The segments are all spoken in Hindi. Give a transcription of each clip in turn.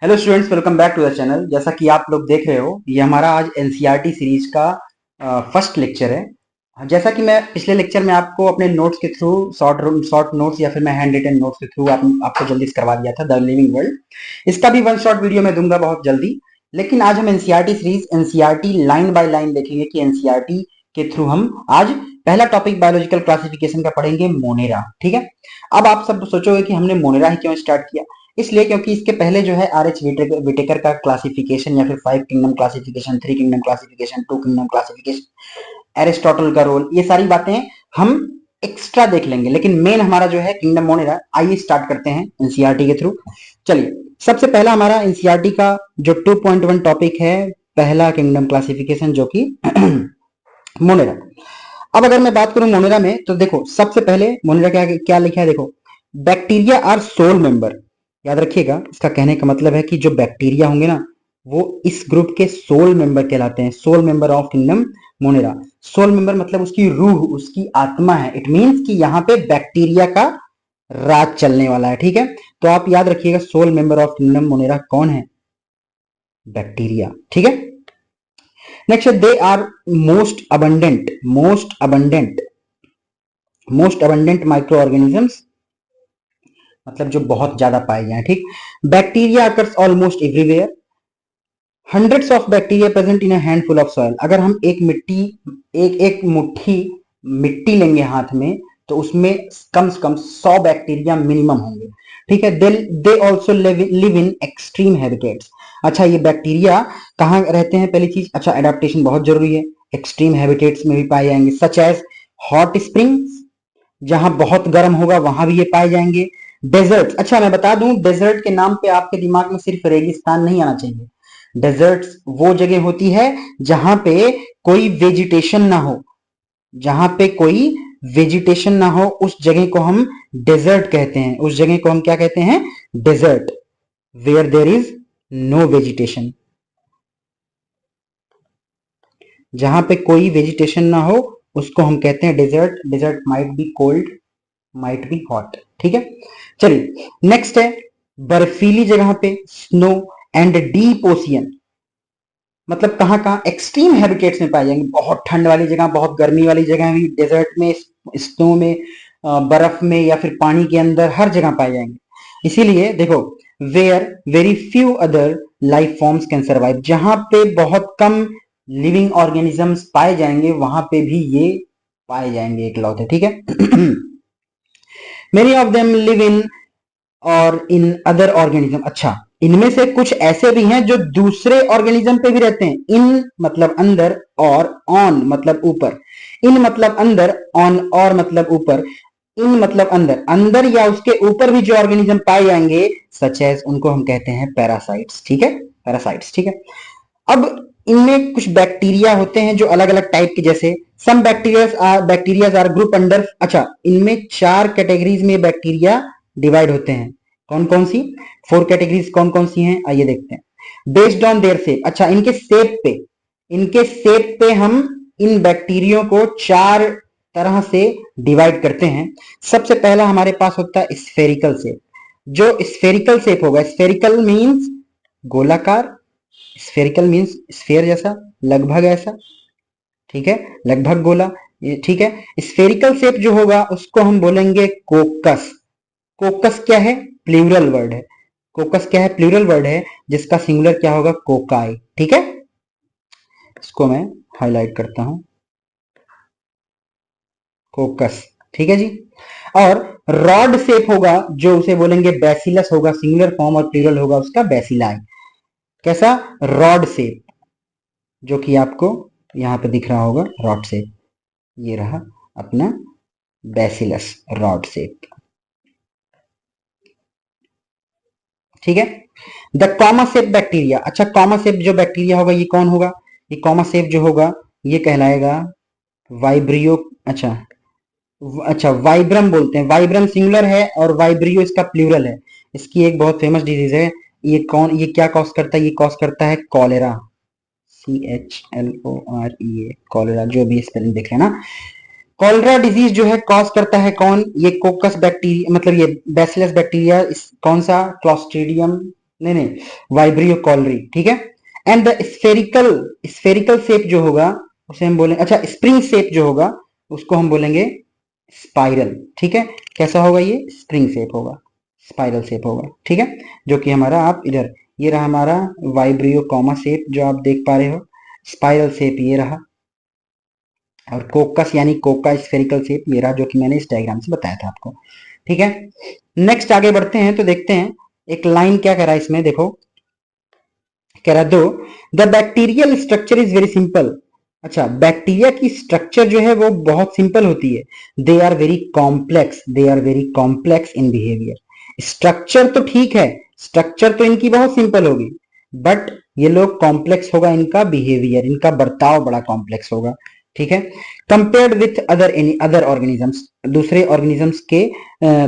Hello students, welcome back to the channel. जैसा कि आप लोग देख रहे हो, ये हमारा आज एनसीईआरटी सीरीज का फर्स्ट लेक्चर है। जैसा कि मैं पिछले लेक्चर में आपको अपने नोट्स के थ्रू शॉर्ट नोट्स या फिर मैं हैंड रिटन नोट्स के थ्रू आपको जल्दी से करवा दिया था द लिविंग वर्ल्ड। इसका भी वन शॉट वीडियो मैं दूंगा बहुत जल्दी। लेकिन आज हम NCERT series NCERT line by line देखेंगे कि एनसीईआरटी के थ्रू हम आज पहला टॉपिक बायोलॉजिकल क्लासिफिकेशन का पढ़ेंगे, मोनेरा। ठीक है। अब आप सब सोचोगे कि हमने मोनेरा ही क्यों स्टार्ट किया। इसलिए क्योंकि इसके पहले जो है आर एच विटेकर का क्लासिफिकेशन या फिर 5 kingdom classification, 3 kingdom classification, 2 kingdom classification, Aristotle का रोल, ये सारी बातें हम एक्स्ट्रा देख लेंगे। लेकिन मेन हमारा जो है किंगडम मोनेरा। आइए स्टार्ट करते हैं एनसीईआरटी के थ्रू। चलिए, सबसे पहला हमारा एनसीईआरटी का जो 2.1 टॉपिक है, पहला किंगडम क्लासिफिकेशन, जो कि मोनेरा। अब अगर मैं बात करूं मोनेरा में, तो देखो सबसे पहले मोनेरा क्या क्या लिखा है। देखो, बैक्टीरिया आर सोल मेंबर। याद रखिएगा, इसका कहने का मतलब है कि जो बैक्टीरिया होंगे ना, वो इस ग्रुप के सोल मेंबर कहलाते हैं। Soul member of kingdom Monera. Sole member मतलब उसकी रूह, उसकी आत्मा है। इट मींस कि यहाँ पे बैक्टीरिया का राज चलने वाला है। ठीक है, तो आप याद रखिएगा sole member of kingdom Monera कौन है? बैक्टीरिया। ठीक है। Next, they are most abundant microorganisms, मतलब जो बहुत ज्यादा पाए जाए। ठीक। Bacteria occurs almost everywhere. Hundreds of bacteria present in a handful of soil. अगर हम एक एक मुट्ठी मिट्टी लेंगे हाथ में, तो उसमें कम से कम 100 बैक्टीरिया मिनिमम होंगे। ठीक है। They also live in extreme habitats. अच्छा, ये बैक्टीरिया कहाँ रहते हैं? पहली चीज, अच्छा, एडेप्टेशन बहुत जरूरी है। एक्सट्रीम हैबिटेट्स में भी पाए जाएंगे, सच एज हॉट स्प्रिंग्स, जहां बहुत गर्म होगा वहां भी ये पाए जाएंगे। डेजर्ट, अच्छा मैं बता दूं, डेजर्ट के नाम पे आपके दिमाग में सिर्फ रेगिस्तान नहीं आना चाहिए। डेजर्ट्स वो जगह होती है जहां पे कोई वेजिटेशन ना हो। जहां पे कोई वेजिटेशन ना हो, उस जगह को हम डेजर्ट कहते हैं। उस जगह को हम क्या कहते हैं? Desert. Where there is no vegetation. जहां पे कोई वेजिटेशन ना हो, उसको हम कहते हैं desert. Desert might be cold, might be hot. ठीक है। चलिए, नेक्स्ट है बर्फीली जगह पे, स्नो एंड डीप ओशियन। मतलब कहाँ कहाँ? एक्सट्रीम हैबिटेट्स में पाए जाएंगे। बहुत ठंड वाली जगह, बहुत गर्मी वाली जगह भी, डेजर्ट में, स्नो में, बर्फ में, या फिर पानी के अंदर, हर जगह पाए जाएंगे। इसीलिए देखो, where very few other life forms can survive. जहां पे बहुत कम लिविंग ऑर्गेनिजम्स पाए जाएंगे, वहां पे भी ये पाए जाएंगे इकलौते। ठीक है। Many of them live in और इन अदर ऑर्गेनिज्म। अच्छा, इनमें से कुछ ऐसे भी हैं जो दूसरे ऑर्गेनिज्म पे भी रहते हैं। इन मतलब अंदर, और ऑन मतलब ऊपर। इन मतलब अंदर, ऑन और मतलब ऊपर। इन मतलब अंदर, अंदर या उसके ऊपर भी जो ऑर्गेनिज्म पाए जाएंगे, सच एज, उनको हम कहते हैं पैरासाइट्स। ठीक है, पैरासाइट्स। ठीक है। अब इनमें कुछ बैक्टीरिया होते हैं जो अलग अलग टाइप के, जैसे some bacteria are group under. अच्छा, इनमें 4 कैटेगरीज में बैक्टीरिया डिवाइड होते हैं। कौन कौन सी? 4 कैटेगरीज कौन कौन सी हैं? आइए देखते हैं। Based on their shape. अच्छा, इनके शेप पे हम इन बैक्टीरियो को 4 तरह से डिवाइड करते हैं। सबसे पहला हमारे पास होता है स्फेरिकल शेप। जो स्फेरिकल शेप होगा, स्फेरिकल मीन्स गोलाकार, स्फेरिकल मीन्स स्फेयर जैसा, लगभग ऐसा। ठीक है, लगभग गोला। ये ठीक है। स्फेरिकल शेप जो होगा उसको हम बोलेंगे कोकस। कोकस क्या है? प्लूरल वर्ड है। कोकस क्या है? प्लूरल वर्ड है, जिसका सिंगुलर क्या होगा? कोकाई। ठीक है, इसको मैं हाईलाइट करता हूं, कोकस। ठीक है जी। और रॉड शेप होगा, जो उसे बोलेंगे बैसिलस होगा, सिंगुलर फॉर्म, और प्लूरल होगा उसका बैसिलाई। कैसा? रॉड शेप, जो कि आपको यहां पे दिख रहा होगा, रॉड शेप। ये रहा अपना बैसिलस, रॉड शेप। ठीक है। The comma shape bacteria. अच्छा, कॉमा शेप जो बैक्टीरिया होगा, ये कौन होगा? ये कॉमा शेप जो होगा, ये कहलाएगा वाइब्रियो। अच्छा, अच्छा, वाइब्रम बोलते हैं। वाइब्रम सिंगुलर है और वाइब्रियो इसका प्लूरल है। इसकी एक बहुत फेमस डिजीज है। ये क्या कॉज करता है? ये कॉज करता है कॉलेरा। CHLOREA, कॉलेरा, जो भी स्पेलिंग देख रहे हैं ना। कॉलरा डिजीज जो है कॉज करता है कौन? ये कोकस बैक्टीरिया, मतलब ये बैसिलस बैक्टीरिया। कौन सा? क्लॉस्ट्रीडियम नहीं नहीं, वाइब्रियो कॉलरी, ठीक है। And the spherical spherical shape जो होगा उसे हम बोलेंगे, अच्छा स्प्रिंग शेप जो होगा उसको हम बोलेंगे स्पाइरल, ठीक है। कैसा होगा ये? स्प्रिंग शेप होगा, स्पाइरल शेप होगा, ठीक है। जो कि हमारा आप इधर, ये रहा हमारा वाइब्रियो कॉमा शेप जो आप देख पा रहे हो, स्पाइरल शेप ये रहा, और कोकस यानी कोका स्फेरिकल शेप ये रहा, जो कि मैंने इस डायग्राम से बताया था आपको, ठीक है। नेक्स्ट आगे बढ़ते हैं तो देखते हैं एक लाइन क्या कह रहा है इसमें, देखो कह रहा दो the bacterial structure is very simple. अच्छा, बैक्टीरिया की स्ट्रक्चर जो है वो बहुत सिंपल होती है। They are very complex, they are very complex in behaviour. Structure तो ठीक है, स्ट्रक्चर तो इनकी बहुत सिंपल होगी, बट ये लोग कॉम्प्लेक्स होगा इनका बिहेवियर, इनका बर्ताव बड़ा कॉम्प्लेक्स होगा, ठीक है। Compared with other any other organisms, दूसरे ऑर्गेनिजम्स के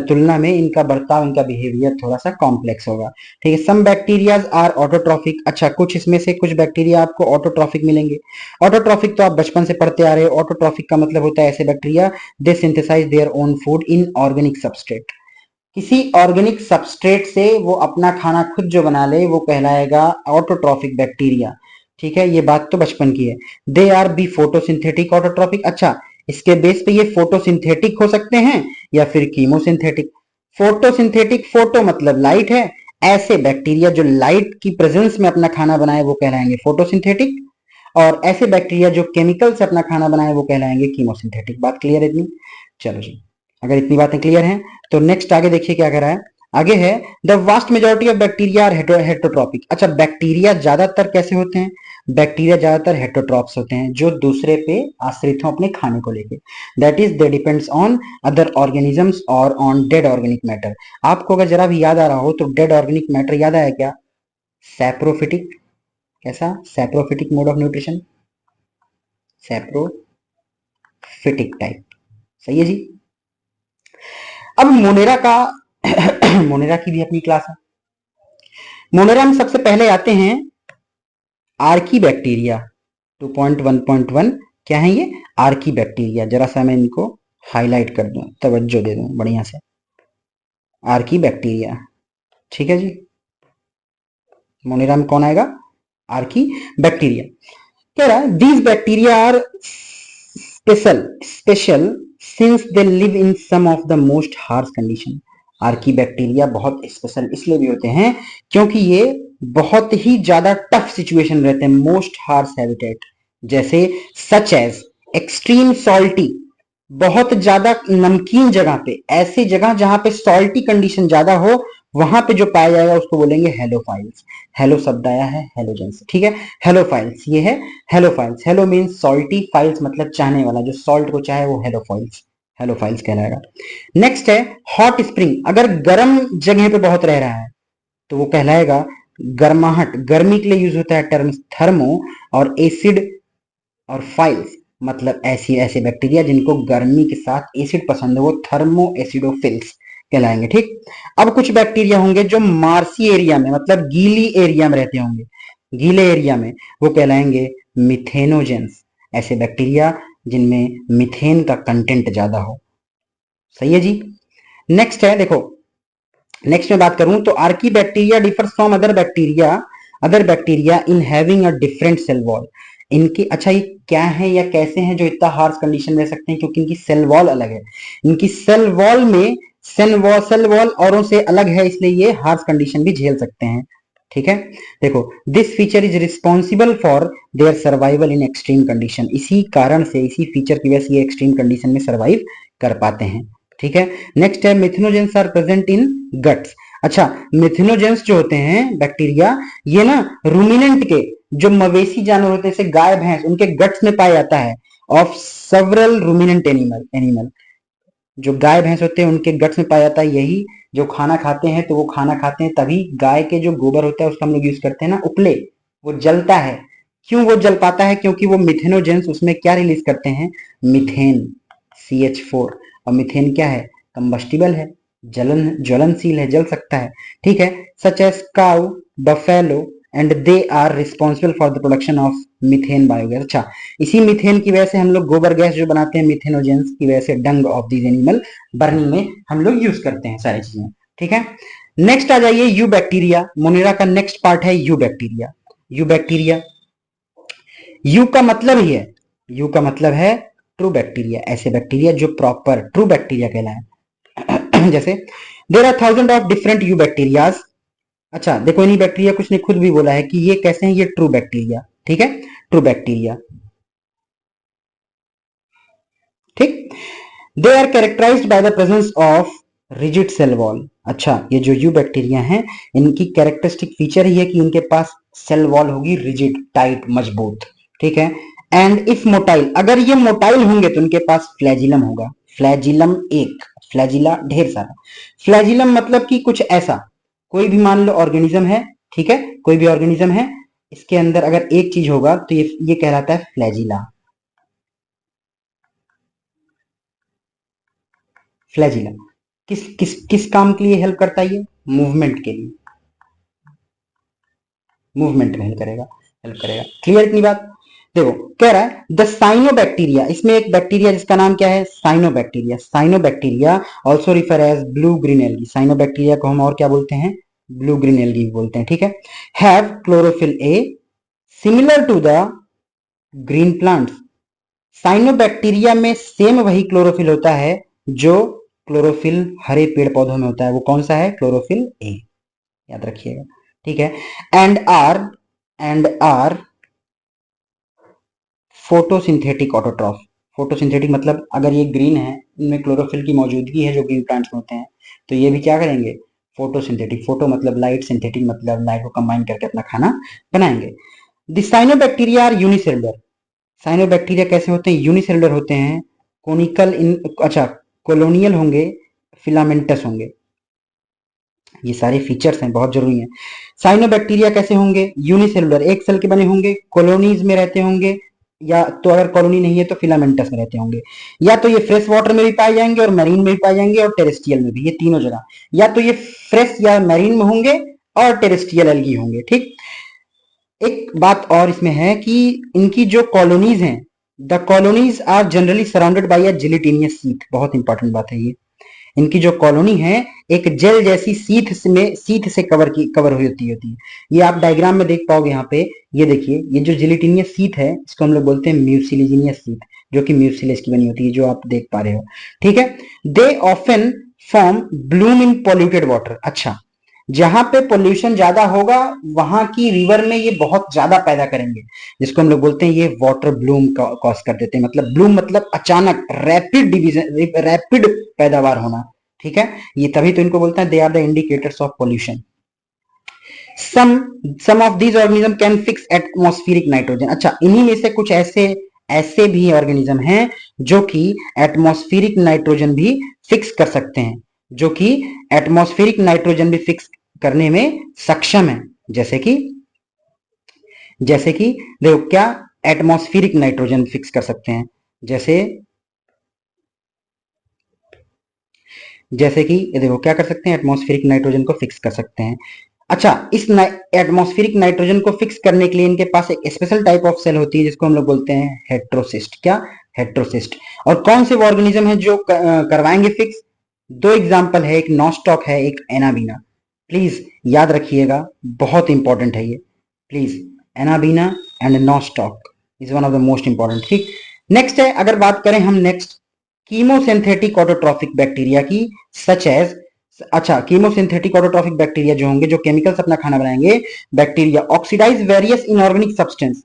तुलना में इनका बर्ताव, इनका बिहेवियर थोड़ा सा कॉम्प्लेक्स होगा, ठीक है। सम बैक्टीरियाज आर ऑटोट्रॉफिक। अच्छा, कुछ इसमें से कुछ बैक्टीरिया आपको ऑटोट्रॉफिक मिलेंगे। ऑटोट्रॉफिक तो आप बचपन से पढ़ते आ रहे हो। ऑटोट्रॉफिक का मतलब होता है ऐसे bacteria they synthesize their own food inorganic substrate. किसी ऑर्गेनिक सबस्ट्रेट से वो अपना खाना खुद जो बना ले वो कहलाएगा ऑटोट्रॉफिक बैक्टीरिया, ठीक है। ये बात तो बचपन की है। They are be photosynthetic autotrophic. अच्छा, इसके बेस पे ये फोटोसिंथेटिक हो सकते हैं या फिर कीमोसिंथेटिक। फोटोसिंथेटिक, फोटो मतलब लाइट है, ऐसे बैक्टीरिया जो लाइट की प्रेजेंस में अपना खाना बनाए वो कहलाएंगे फोटोसिंथेटिक, और ऐसे बैक्टीरिया जो केमिकल से अपना खाना बनाए वो कहलाएंगे कीमोसिंथेटिक। बात क्लियर है इतनी? चलो जी, अगर इतनी बातें क्लियर हैं तो नेक्स्ट आगे देखिए क्या कह रहा है। आगे है the vast majority of bacteria are heterotrophic. अच्छा, बैक्टीरिया ज्यादातर कैसे होते हैं? बैक्टीरिया ज्यादातर हेटरोट्रॉप्स होते हैं, जो दूसरे पे आश्रित हो अपने खाने को लेके। That is they depends on other organisms और ऑन डेड ऑर्गेनिक मैटर। आपको अगर जरा भी याद आ रहा हो तो डेड ऑर्गेनिक मैटर याद आया क्या? सैप्रोफिटिक। कैसा? Saprophytic mode of nutrition, saprophytic type, सही है जी। अब मोनेरा का मोनेरा की भी अपनी क्लास है। मोनेरा में सबसे पहले आते हैं आर्की बैक्टीरिया। 2.1.1 क्या है ये? Archie bacteria. जरा सा मैं इनको हाईलाइट कर दूं, तवज्जो दे दूं बढ़िया से। आर्की बैक्टीरिया, ठीक है जी। मोनेरा में कौन आएगा? Archaebacteria. कह रहा है these bacteria are special since they live in some of the most harsh condition. Archaebacteria बहुत स्पेशल इसलिए भी होते हैं क्योंकि ये बहुत ही ज्यादा टफ सिचुएशन रहते हैं, मोस्ट हार्श हैबिटेट, जैसे सच एज एक्सट्रीम सॉल्टी, बहुत ज्यादा नमकीन जगह पे, ऐसी जगह जहां पे सॉल्टी कंडीशन ज्यादा हो वहां पे जो पाया जाएगा उसको बोलेंगे हेलोफाइल्स। हेलो शब्द आया है हेलोजन से, ठीक है। हेलोफाइल्स ये है halophiles. Hello means salty, files मतलब चाहने वाला, जो सॉल्ट को चाहे वो हेलोफाइल्स, हेलोफाइल्स कहलाएगा। नेक्स्ट है हॉट स्प्रिंग। अगर गर्म जगह पे बहुत रह रहा है तो वो कहलाएगा गर्माहट। गर्मी के लिए यूज होता है टर्म थर्मो, और एसिड और फाइल्स मतलब ऐसी ऐसे बैक्टीरिया जिनको गर्मी के साथ एसिड पसंद है वो थर्मो एसिडोफिल्स कहलाएंगे, ठीक। अब कुछ बैक्टीरिया होंगे जो मार्सी एरिया में मतलब गीली एरिया में रहते होंगे, गीले एरिया में, वो कहलाएंगे मिथेनोजेंस। ऐसे बैक्टीरिया जिनमें मिथेन का कंटेंट ज्यादा हो, सही है जी। नेक्स्ट है देखो, नेक्स्ट में बात करूं तो archaebacteria differs from other bacteria in having a different cell wall. इनकी, अच्छा ये क्या है या कैसे हैं जो इतना हार्श कंडीशन में रह सकते हैं? क्योंकि इनकी सेल वॉल अलग है। इनकी सेल वॉल में सेल वॉल औरों से अलग है, इसलिए ये हार्श कंडीशन भी झेल सकते हैं, ठीक है। देखो this feature is responsible for their survival in extreme condition. इसी कारण से, इसी फीचर की वजह से ये एक्सट्रीम कंडीशन में सर्वाइव कर पाते हैं, ठीक है। नेक्स्ट है methanogens are present in guts. अच्छा, मिथेनोजेंस जो होते हैं बैक्टीरिया, ये ना रूमिनेंट के, जो मवेशी जानवर होते हैं जैसे गाय भैंस, उनके गट्स में पाया जाता है ऑफ सेवरल रूमिनेंट एनिमल। जो गाय भैंस होते हैं उनके गट्स में पाया जाता है यही। जो खाना खाते हैं तो वो खाना खाते हैं तभी गाय के जो गोबर होता है उसका हम लोग यूज करते हैं ना, उपले, वो जलता है। क्यों वो जल पाता है? क्योंकि वो मिथेनोजेंस उसमें क्या रिलीज करते हैं? Methane, CH4। और मिथेन क्या है? कंबस्टिबल है, ज्वलनशील है, जल सकता है, ठीक है। Such as cow, buffalo and they are responsible for the production of methane biogas. अच्छा, इसी मिथेन की वजह से हम लोग गोबर गैस जो बनाते हैं मिथेनोजेंस की वजह से, डंग ऑफ दीज एनिमल बर्निंग में हम लोग यूज करते हैं सारी चीजें, ठीक है। नेक्स्ट आ जाइए यू बैक्टीरिया। मोनेरा का नेक्स्ट पार्ट है eubacteria. Eubacteria, eu का मतलब ही है, यू का मतलब है ट्रू बैक्टीरिया, ऐसे बैक्टीरिया जो प्रॉपर ट्रू बैक्टीरिया कहलाए। जैसे there are thousand of different eubacterias. अच्छा देखो, इन्हीं बैक्टीरिया कुछ ने खुद भी बोला है कि ये कैसे हैं, ये ट्रू बैक्टीरिया, ठीक है, ट्रू बैक्टीरिया, ठीक। They are characterized by the presence of rigid cell wall. अच्छा, ये जो यू बैक्टीरिया हैं, इनकी कैरेक्टरिस्टिक फीचर ही है कि इनके पास सेल वॉल होगी रिजिड, टाइट, मजबूत, ठीक है। एंड इफ मोटाइल, अगर ये मोटाइल होंगे तो इनके पास फ्लैजिलम होगा। फ्लैजिलम एक, फ्लैजिला ढेर सारा। फ्लैजिलम मतलब कि कुछ ऐसा, कोई भी मान लो ऑर्गेनिज्म है, ठीक है, कोई भी ऑर्गेनिज्म है, इसके अंदर अगर एक चीज होगा तो ये कहलाता है फ्लैजिला। फ्लैजिला किस किस किस काम के लिए हेल्प करता है ये? मूवमेंट के लिए, मूवमेंट में हेल्प करेगा। क्लियर इतनी बात? देखो कह रहा है द साइनोबैक्टीरिया, इसमें एक बैक्टीरिया जिसका नाम क्या है? Cyanobacteria. Cyanobacteria also refer as blue green algae. Cyanobacteria को हम और क्या बोलते हैं? ब्लू ग्रीन एल्गी बोलते हैं, ठीक है। Have chlorophyll a similar to the green plants. Cyanobacteria में सेम वही क्लोरोफिल होता है जो क्लोरोफिल हरे पेड़ पौधों में होता है। वो कौन सा है? क्लोरोफिल ए, याद रखिएगा, ठीक है। And are photosynthetic autotroph. Photosynthetic मतलब अगर ये ग्रीन है, इनमें क्लोरोफिल की मौजूदगी है जो ग्रीन प्लांट्स में होते हैं, तो ये भी क्या करेंगे? फोटोसिंथेटिक। फोटो मतलब लाइट, सिंथेटिक मतलब लाइट को कंबाइन करके अपना खाना बनाएंगे। The cyanobacteria are unicellular. Cyanobacteria कैसे होते हैं? यूनिसेलुलर होते हैं। कोनिकल इन, अच्छा, कॉलोनियल होंगे, फिलामेंटस होंगे। ये सारे फीचर्स हैं, बहुत जरूरी हैं। साइनोबैक्टीरिया कैसे होंगे? यूनिसेलुलर, एक सेल के बने होंगे, कॉलोनीज में रहते होंगे, या तो अगर कॉलोनी नहीं है तो फिलामेंटस में रहते होंगे। या तो ये फ्रेश वाटर में भी पाए जाएंगे और मैरीन में भी पाए जाएंगे और टेरेस्ट्रियल में भी, ये तीनों जगह। या तो ये फ्रेश या मैरीन में होंगे और टेरेस्ट्रियल एल्गी होंगे, ठीक। एक बात और इसमें है कि इनकी जो कॉलोनीज हैं, the colonies are generally surrounded by a gelatinous sheath. बहुत इंपॉर्टेंट बात है ये। इनकी जो कॉलोनी है एक जेल जैसी सीथ से कवर हुई होती है। ये आप डायग्राम में देख पाओगे यहाँ पे। ये देखिए, ये जो जिलेटिनियस सीथ है इसको हम लोग बोलते हैं म्यूसिलेजिनियस सीथ, जो कि म्यूसिलेज की बनी होती है, जो आप देख पा रहे हो, ठीक है। They often form Bloom in polluted water. अच्छा, जहां पे पोल्यूशन ज्यादा होगा वहां की रिवर में ये बहुत ज्यादा पैदा करेंगे, जिसको हम लोग बोलते हैं ये वाटर ब्लूम कॉज कर देते हैं। मतलब ब्लूम मतलब अचानक, रैपिड डिवीजन, रैपिड पैदावार होना, ठीक है। ये तभी तो इनको बोलते हैं they are the indicators of pollution. Some some of these organism can fix atmospheric nitrogen. अच्छा, इन्हीं में से कुछ ऐसे ऐसे भी ऑर्गेनिज्म हैं जो कि एटमॉस्फेरिक नाइट्रोजन भी फिक्स कर सकते हैं, जो कि एटमॉस्फेरिक नाइट्रोजन भी फिक्स करने में सक्षम है। जैसे कि देखो क्या एटमॉस्फेरिक नाइट्रोजन फिक्स कर सकते हैं, जैसे जैसे कि ये देखो क्या कर सकते हैं, एटमॉस्फेरिक नाइट्रोजन को फिक्स कर सकते हैं। अच्छा, इस एटमॉस्फेरिक नाइट्रोजन को फिक्स करने के लिए इनके पास एक स्पेशल टाइप ऑफ सेल होती है जिसको हम लोग बोलते हैं हेट्रोसिस्ट। क्या? हेट्रोसिस्ट। और कौन से वो ऑर्गेनिज्म है जो करवाएंगे फिक्स? दो एग्जांपल है, एक नॉस्टॉक है, एक एनाबीना। प्लीज याद रखिएगा, बहुत इंपॉर्टेंट है ये, please. Anabaena and nostoc is one of the most important, ठीक। नेक्स्ट है, अगर बात करें हम नेक्स्ट कीमोसिंथेटिक ऑटोट्रॉफिक बैक्टीरिया की, सच एज, अच्छा, कीमोसिंथेटिक ऑटोट्रॉफिक बैक्टीरिया जो होंगे, जो केमिकल्स अपना खाना बनाएंगे, bacteria oxidize various inorganic substance.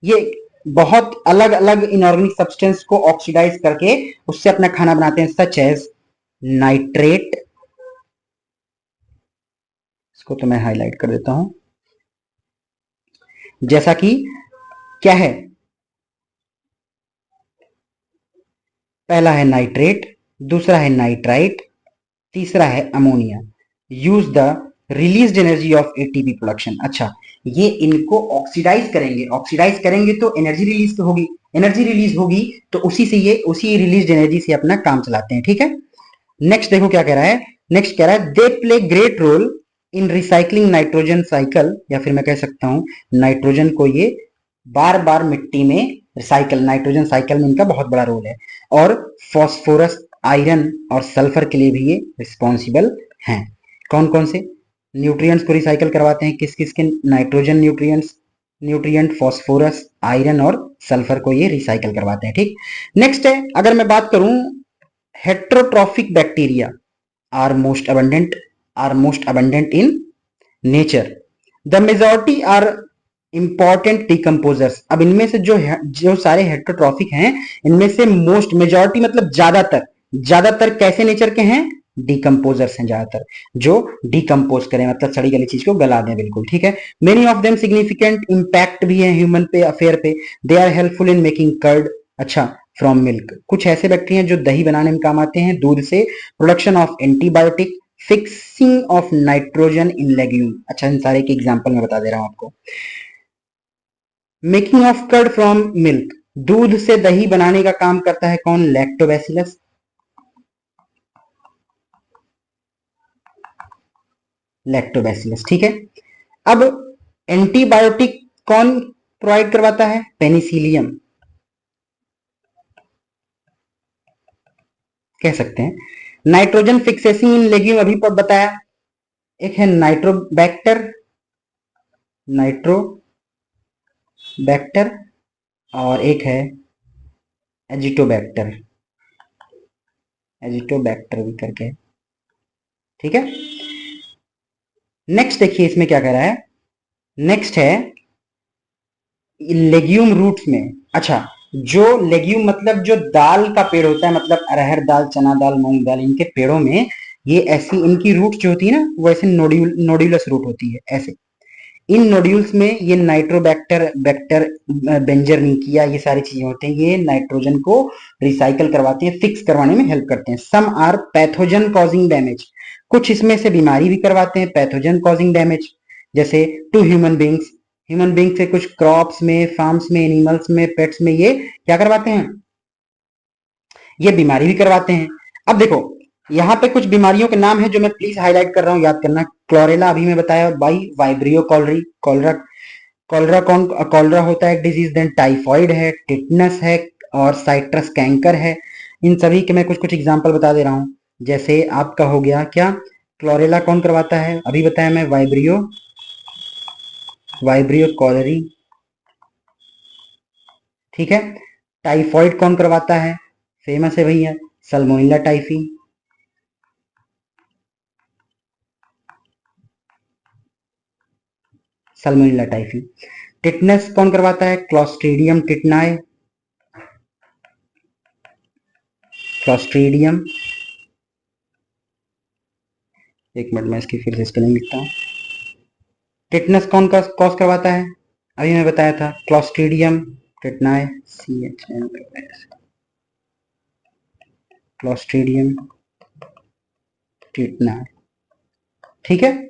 ये बहुत अलग अलग इनऑर्गेनिक सब्सटेंस को ऑक्सीडाइज करके उससे अपना खाना बनाते हैं, सच एज नाइट्रेट। इसको तो मैं हाईलाइट कर देता हूं, जैसा कि क्या है, पहला है नाइट्रेट, दूसरा है नाइट्राइट, तीसरा है ammonia. Use the released energy of ATP production. अच्छा, ये इनको ऑक्सीडाइज करेंगे तो एनर्जी रिलीज तो होगी, एनर्जी रिलीज होगी तो उसी रिलीज्ड एनर्जी से अपना काम चलाते हैं, ठीक है। नेक्स्ट देखो क्या कह रहा है, नेक्स्ट कह रहा है they play great role in recycling nitrogen cycle, या फिर मैं कह सकता हूं नाइट्रोजन को ये बार बार मिट्टी में रिसाइकल, नाइट्रोजन साइकिल में इनका बहुत बड़ा रोल है। और फॉस्फोरस, आयरन और सल्फर के लिए भी ये रिस्पॉन्सिबल हैं। कौन कौन से न्यूट्रिएंट्स को रिसाइकल करवाते हैं, किस किस के, नाइट्रोजन न्यूट्रिएंट, फॉस्फोरस, आयरन और सल्फर को ये रिसाइकल करवाते हैं। ठीक, नेक्स्ट है, अगर मैं बात करूं, heterotrophic bacteria are most abundant in nature, the majority are important decomposers. अब इनमें से जो सारे हेट्रोट्रॉफिक हैं, इनमें से मोस्ट, मेजॉरिटी मतलब ज्यादातर कैसे नेचर के हैं, डिकम्पोजर्स हैं ज्यादातर, जो डिकम्पोज करें मतलब सड़ी गली चीज को गला दें बिल्कुल। ठीक है, many of them significant impact भी है ह्यूमन पे, अफेयर पे, they are helpful in making curd, अच्छा, फ्रॉम मिल्क। कुछ ऐसे बैक्टीरिया जो दही बनाने में काम आते हैं दूध से, production of antibiotic, fixing of nitrogen in legume. अच्छा, इन सारे के एग्जाम्पल मैं बता दे रहा हूं आपको। Making of curd from milk, दूध से दही बनाने का काम करता है कौन, लैक्टोबैसिलस। ठीक है। अब एंटीबायोटिक कौन प्रोवाइड करवाता है, पेनिसिलियम कह सकते हैं। नाइट्रोजन फिक्सेसिंग इन लेग्यूम अभी पर बताया, एक है नाइट्रोबैक्टर और एक है एजिटोबैक्टर भी करके। ठीक है, नेक्स्ट देखिए इसमें क्या कह रहा है, नेक्स्ट है लेग्यूम रूट्स में। अच्छा, जो लेग्यूम मतलब जो दाल का पेड़ होता है, मतलब अरहर दाल, चना दाल, मूंग दाल, इनके पेड़ों में ये ऐसी इनकी रूट्स जो होती है ना, वो ऐसे नोड्यूलस रूट होती है ऐसे। इन नोड्यूल्स में ये बैक्टर बेंजरनिकिया, ये सारी चीजें होते हैं, ये नाइट्रोजन को रिसाइकल करवाते हैं, फिक्स करवाने में हेल्प करते हैं। Some are pathogen causing damage, कुछ इसमें से बीमारी भी करवाते हैं, पैथोजन कॉजिंग डैमेज, जैसे टू ह्यूमन बींग से, कुछ क्रॉप्स में, फार्म्स में, एनिमल्स में, पेट्स में ये क्या करवाते हैं, ये बीमारी भी करवाते हैं। अब देखो यहाँ पे कुछ बीमारियों के नाम है जो मैं प्लीज हाईलाइट कर रहा हूं, याद करना। क्लोरेला अभी मैं बताया, बाई वाइब्रियो कॉलरी, कॉलरा होता है डिजीज, देन टाइफॉइड है, टिटनस है और साइट्रस कैंकर है। इन सभी के मैं कुछ कुछ एग्जांपल बता दे रहा हूं। जैसे आपका हो गया क्या, क्लोरेला कौन करवाता है, अभी बताया मैं, वाइब्रियो कॉलरी। ठीक है, टाइफॉइड कौन करवाता है, फेमस है भैया, सल्मोनेला टाइफी। टिटनेस कौन करवाता है, क्लॉस्ट्रीडियम एक मिनट में इसकी फिर से स्पेलिंग लिखता हूँ। टिटनेस कौन का कॉज करवाता है, अभी मैं बताया था, क्लॉस्ट्रीडियम टिटनाई, क्लॉस्ट्रीडियम टिटनाई। ठीक है,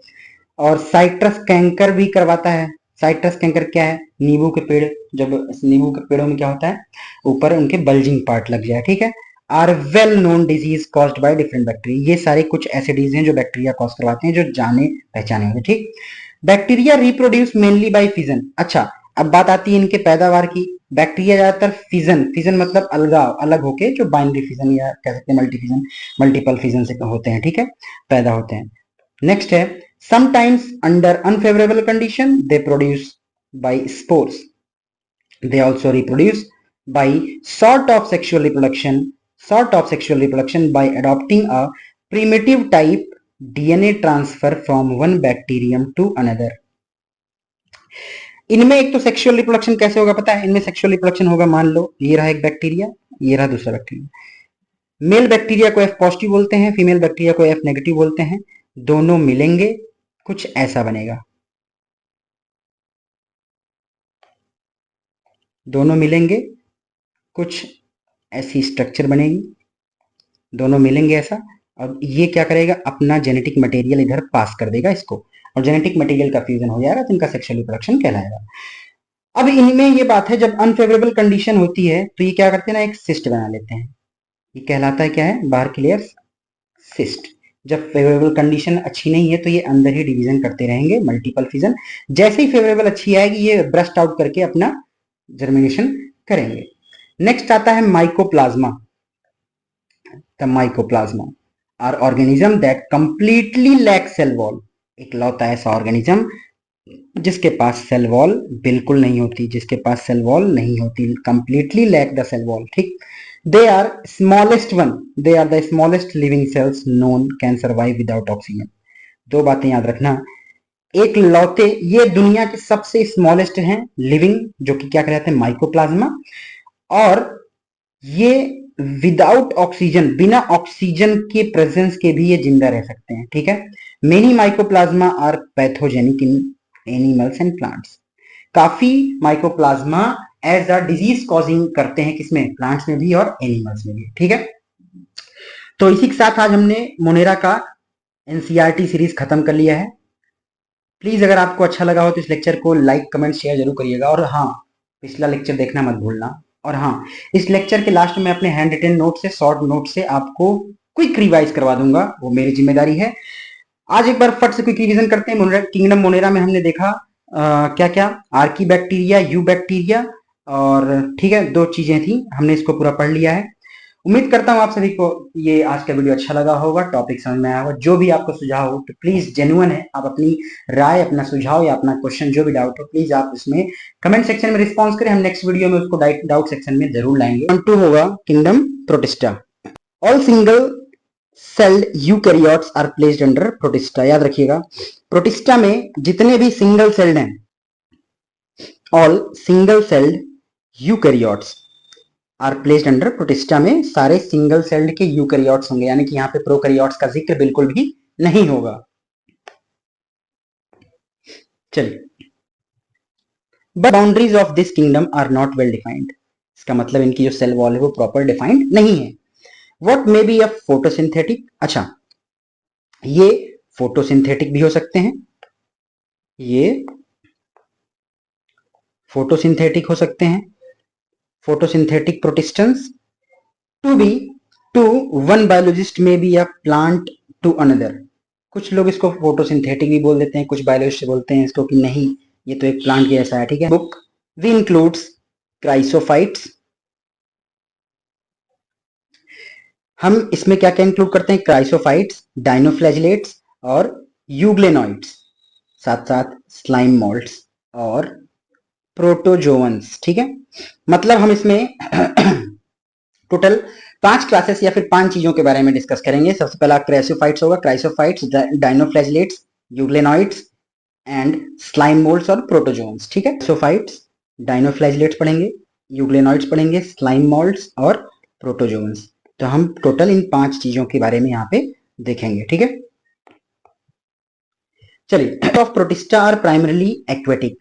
और साइट्रस कैंकर भी करवाता है। साइट्रस कैंकर क्या है, नींबू के पेड़, जब नींबू के पेड़ों में क्या होता है, ऊपर उनके बल्जिंग पार्ट लग जाए। ठीक है, are well known disease caused by different bacteria, ये सारे कुछ ऐसे डिजीज हैं जो बैक्टीरिया कॉज करवाते हैं, जो जाने पहचाने होंगे। ठीक, bacteria reproduce mainly by fission. अच्छा, अब बात आती है इनके पैदावार की। बैक्टीरिया ज्यादातर फिजन मतलब अलगाव, अलग होके, जो बाइनरी फिजन या कह सकते हैं मल्टीपल फिजन से होते हैं। ठीक है, पैदा होते हैं। नेक्स्ट है, sometimes under unfavorable condition they produce by spores, they also reproduce by sort of sexual reproduction by adopting a primitive type DNA transfer from one bacterium to another। इनमें एक तो सेक्सुअल रिप्रोडक्शन कैसे होगा पता है, इनमें सेक्सुअल रिप्रोडक्शन होगा, मान लो ये रहा एक बैक्टीरिया, ये रहा दूसरा बैक्टीरिया। मेल बैक्टीरिया को F पॉजिटिव बोलते हैं, फीमेल बैक्टीरिया को F नेगेटिव बोलते हैं। दोनों मिलेंगे, कुछ ऐसा बनेगा, दोनों मिलेंगे कुछ ऐसी स्ट्रक्चर बनेगी, दोनों मिलेंगे ऐसा, और ये क्या करेगा, अपना जेनेटिक मटेरियल इधर पास कर देगा इसको, और जेनेटिक मटेरियल का फ्यूजन हो जाएगा तो इनका सेक्सुअल रिप्रोडक्शन कहलाएगा। अब इनमें ये बात है, जब अनफेवरेबल कंडीशन होती है तो ये क्या करते हैं ना, एक सिस्ट बना लेते हैं, ये कहलाता है क्या है, बाहर की लेयर सिस्ट। जब फेवरेबल कंडीशन अच्छी नहीं है तो ये अंदर ही डिवीजन करते रहेंगे, मल्टीपल फिजन। जैसे ही फेवरेबल अच्छी आएगी ये ब्रस्ट आउट करके अपना जर्मिनेशन करेंगे। नेक्स्ट आता है mycoplasma, the mycoplasma. Are organism that completely lack cell wall. इकलौता ऐसा ऑर्गेनिज्म जिसके पास सेल वॉल बिल्कुल नहीं होती, जिसके पास सेल वॉल नहीं होती, completely lack the cell wall. ठीक, they are smallest one, they are the smallest living cells known can survive without oxygen. दो बातें याद रखना, एक लौते ये दुनिया के सबसे स्मॉलेस्ट हैं लिविंग, जो कि क्या कहलाते हैं, माइकोप्लाज्मा, और ये विदाउट ऑक्सीजन, बिना ऑक्सीजन के प्रेजेंस के भी ये जिंदा रह सकते हैं। ठीक है, many mycoplasma are pathogenic in animals and plants. काफी mycoplasma as a disease causing करते हैं, किसमें, प्लांट्स में भी और एनिमल्स में भी। ठीक है, तो इसी के साथ आज हमने मोनेरा का एनसीईआरटी सीरीज खत्म कर लिया है। प्लीज अगर आपको अच्छा लगा हो तो इस लेक्चर को लाइक कमेंट शेयर जरूर करिएगा, और हाँ, पिछला लेक्चर देखना मत भूलना। और हाँ, इस लेक्चर के लास्ट में अपने हैंड रिटन नोट से, शॉर्ट नोट से आपको क्विक रिवाइज करवा दूंगा, वो मेरी जिम्मेदारी है। आज एक बार फट से क्विक रिवीजन करते हैं। किंगडम मोनेरा में हमने देखा क्या क्या, आर्की बैक्टीरिया, यू बैक्टीरिया, और ठीक है, दो चीजें थी, हमने इसको पूरा पढ़ लिया है। उम्मीद करता हूँ आप सभी को ये आज का वीडियो अच्छा लगा होगा, टॉपिक समझ में आया होगा। जो भी आपको सुझाव हो तो प्लीज, जेन्युइन है, आप अपनी राय, अपना सुझाव या अपना क्वेश्चन जो भी डाउट हो, प्लीज आप इसमें कमेंट सेक्शन में रिस्पॉन्स करें। हम नेक्स्ट वीडियो में उसको डाउट सेक्शन में जरूर लाएंगे। 1 2 होगा kingdom protista. All single celled eukaryotes are placed under protista. याद रखिएगा, प्रोटिस्टा में जितने भी सिंगल सेल्ड हैं, all single celled eukaryotes are placed under protista में सारे सिंगल सेल्ड के यूकैरियोट्स होंगे, यानी कि यहाँ पे प्रोकैरियोट्स का जिक्र बिल्कुल भी नहीं होगा। चलिए, but boundaries of this kingdom are not well defined. इसका मतलब इनकी जो सेल वॉल है वो प्रॉपर डिफाइंड नहीं है। What may be a photosynthetic. अच्छा, ये फोटोसिंथेटिक भी हो सकते हैं, ये फोटोसिंथेटिक हो सकते हैं, photosynthetic protistans. To be, to one biologist में be a plant to another. कुछ लोग इसको फोटोसिंथेटिक भी बोल देते हैं, कुछ बायोलॉजिस्ट बोलते हैं इसको कि नहीं, ये तो एक प्लांट जैसा है। ठीक है, बुक वी इंक्लूड्स क्राइसोफाइट्स। हम इसमें क्या क्या इंक्लूड करते हैं, क्राइसोफाइट्स, डाइनोफ्लैजिलेट्स और यूग्लेनॉइड्स, साथ साथ स्लाइम मोल्ड्स और प्रोटोजोअन्स। ठीक है, मतलब हम इसमें टोटल 5 क्लासेस या फिर 5 चीजों के बारे में डिस्कस करेंगे। सबसे पहला क्राइसोफाइट्स होगा, chrysophytes, dinoflagellates, euglenoids and slime moulds और प्रोटोजोअन्स। ठीक है, क्राइसोफाइट्स, डाइनोफ्लैजिलेट्स पढ़ेंगे, यूग्लेनॉइड्स पढ़ेंगे, स्लाइम मोल्ड्स और प्रोटोजोअन्स। तो हम टोटल इन 5 चीजों के बारे में यहाँ पे देखेंगे। ठीक है, चलिए, of protista are primarily aquatic.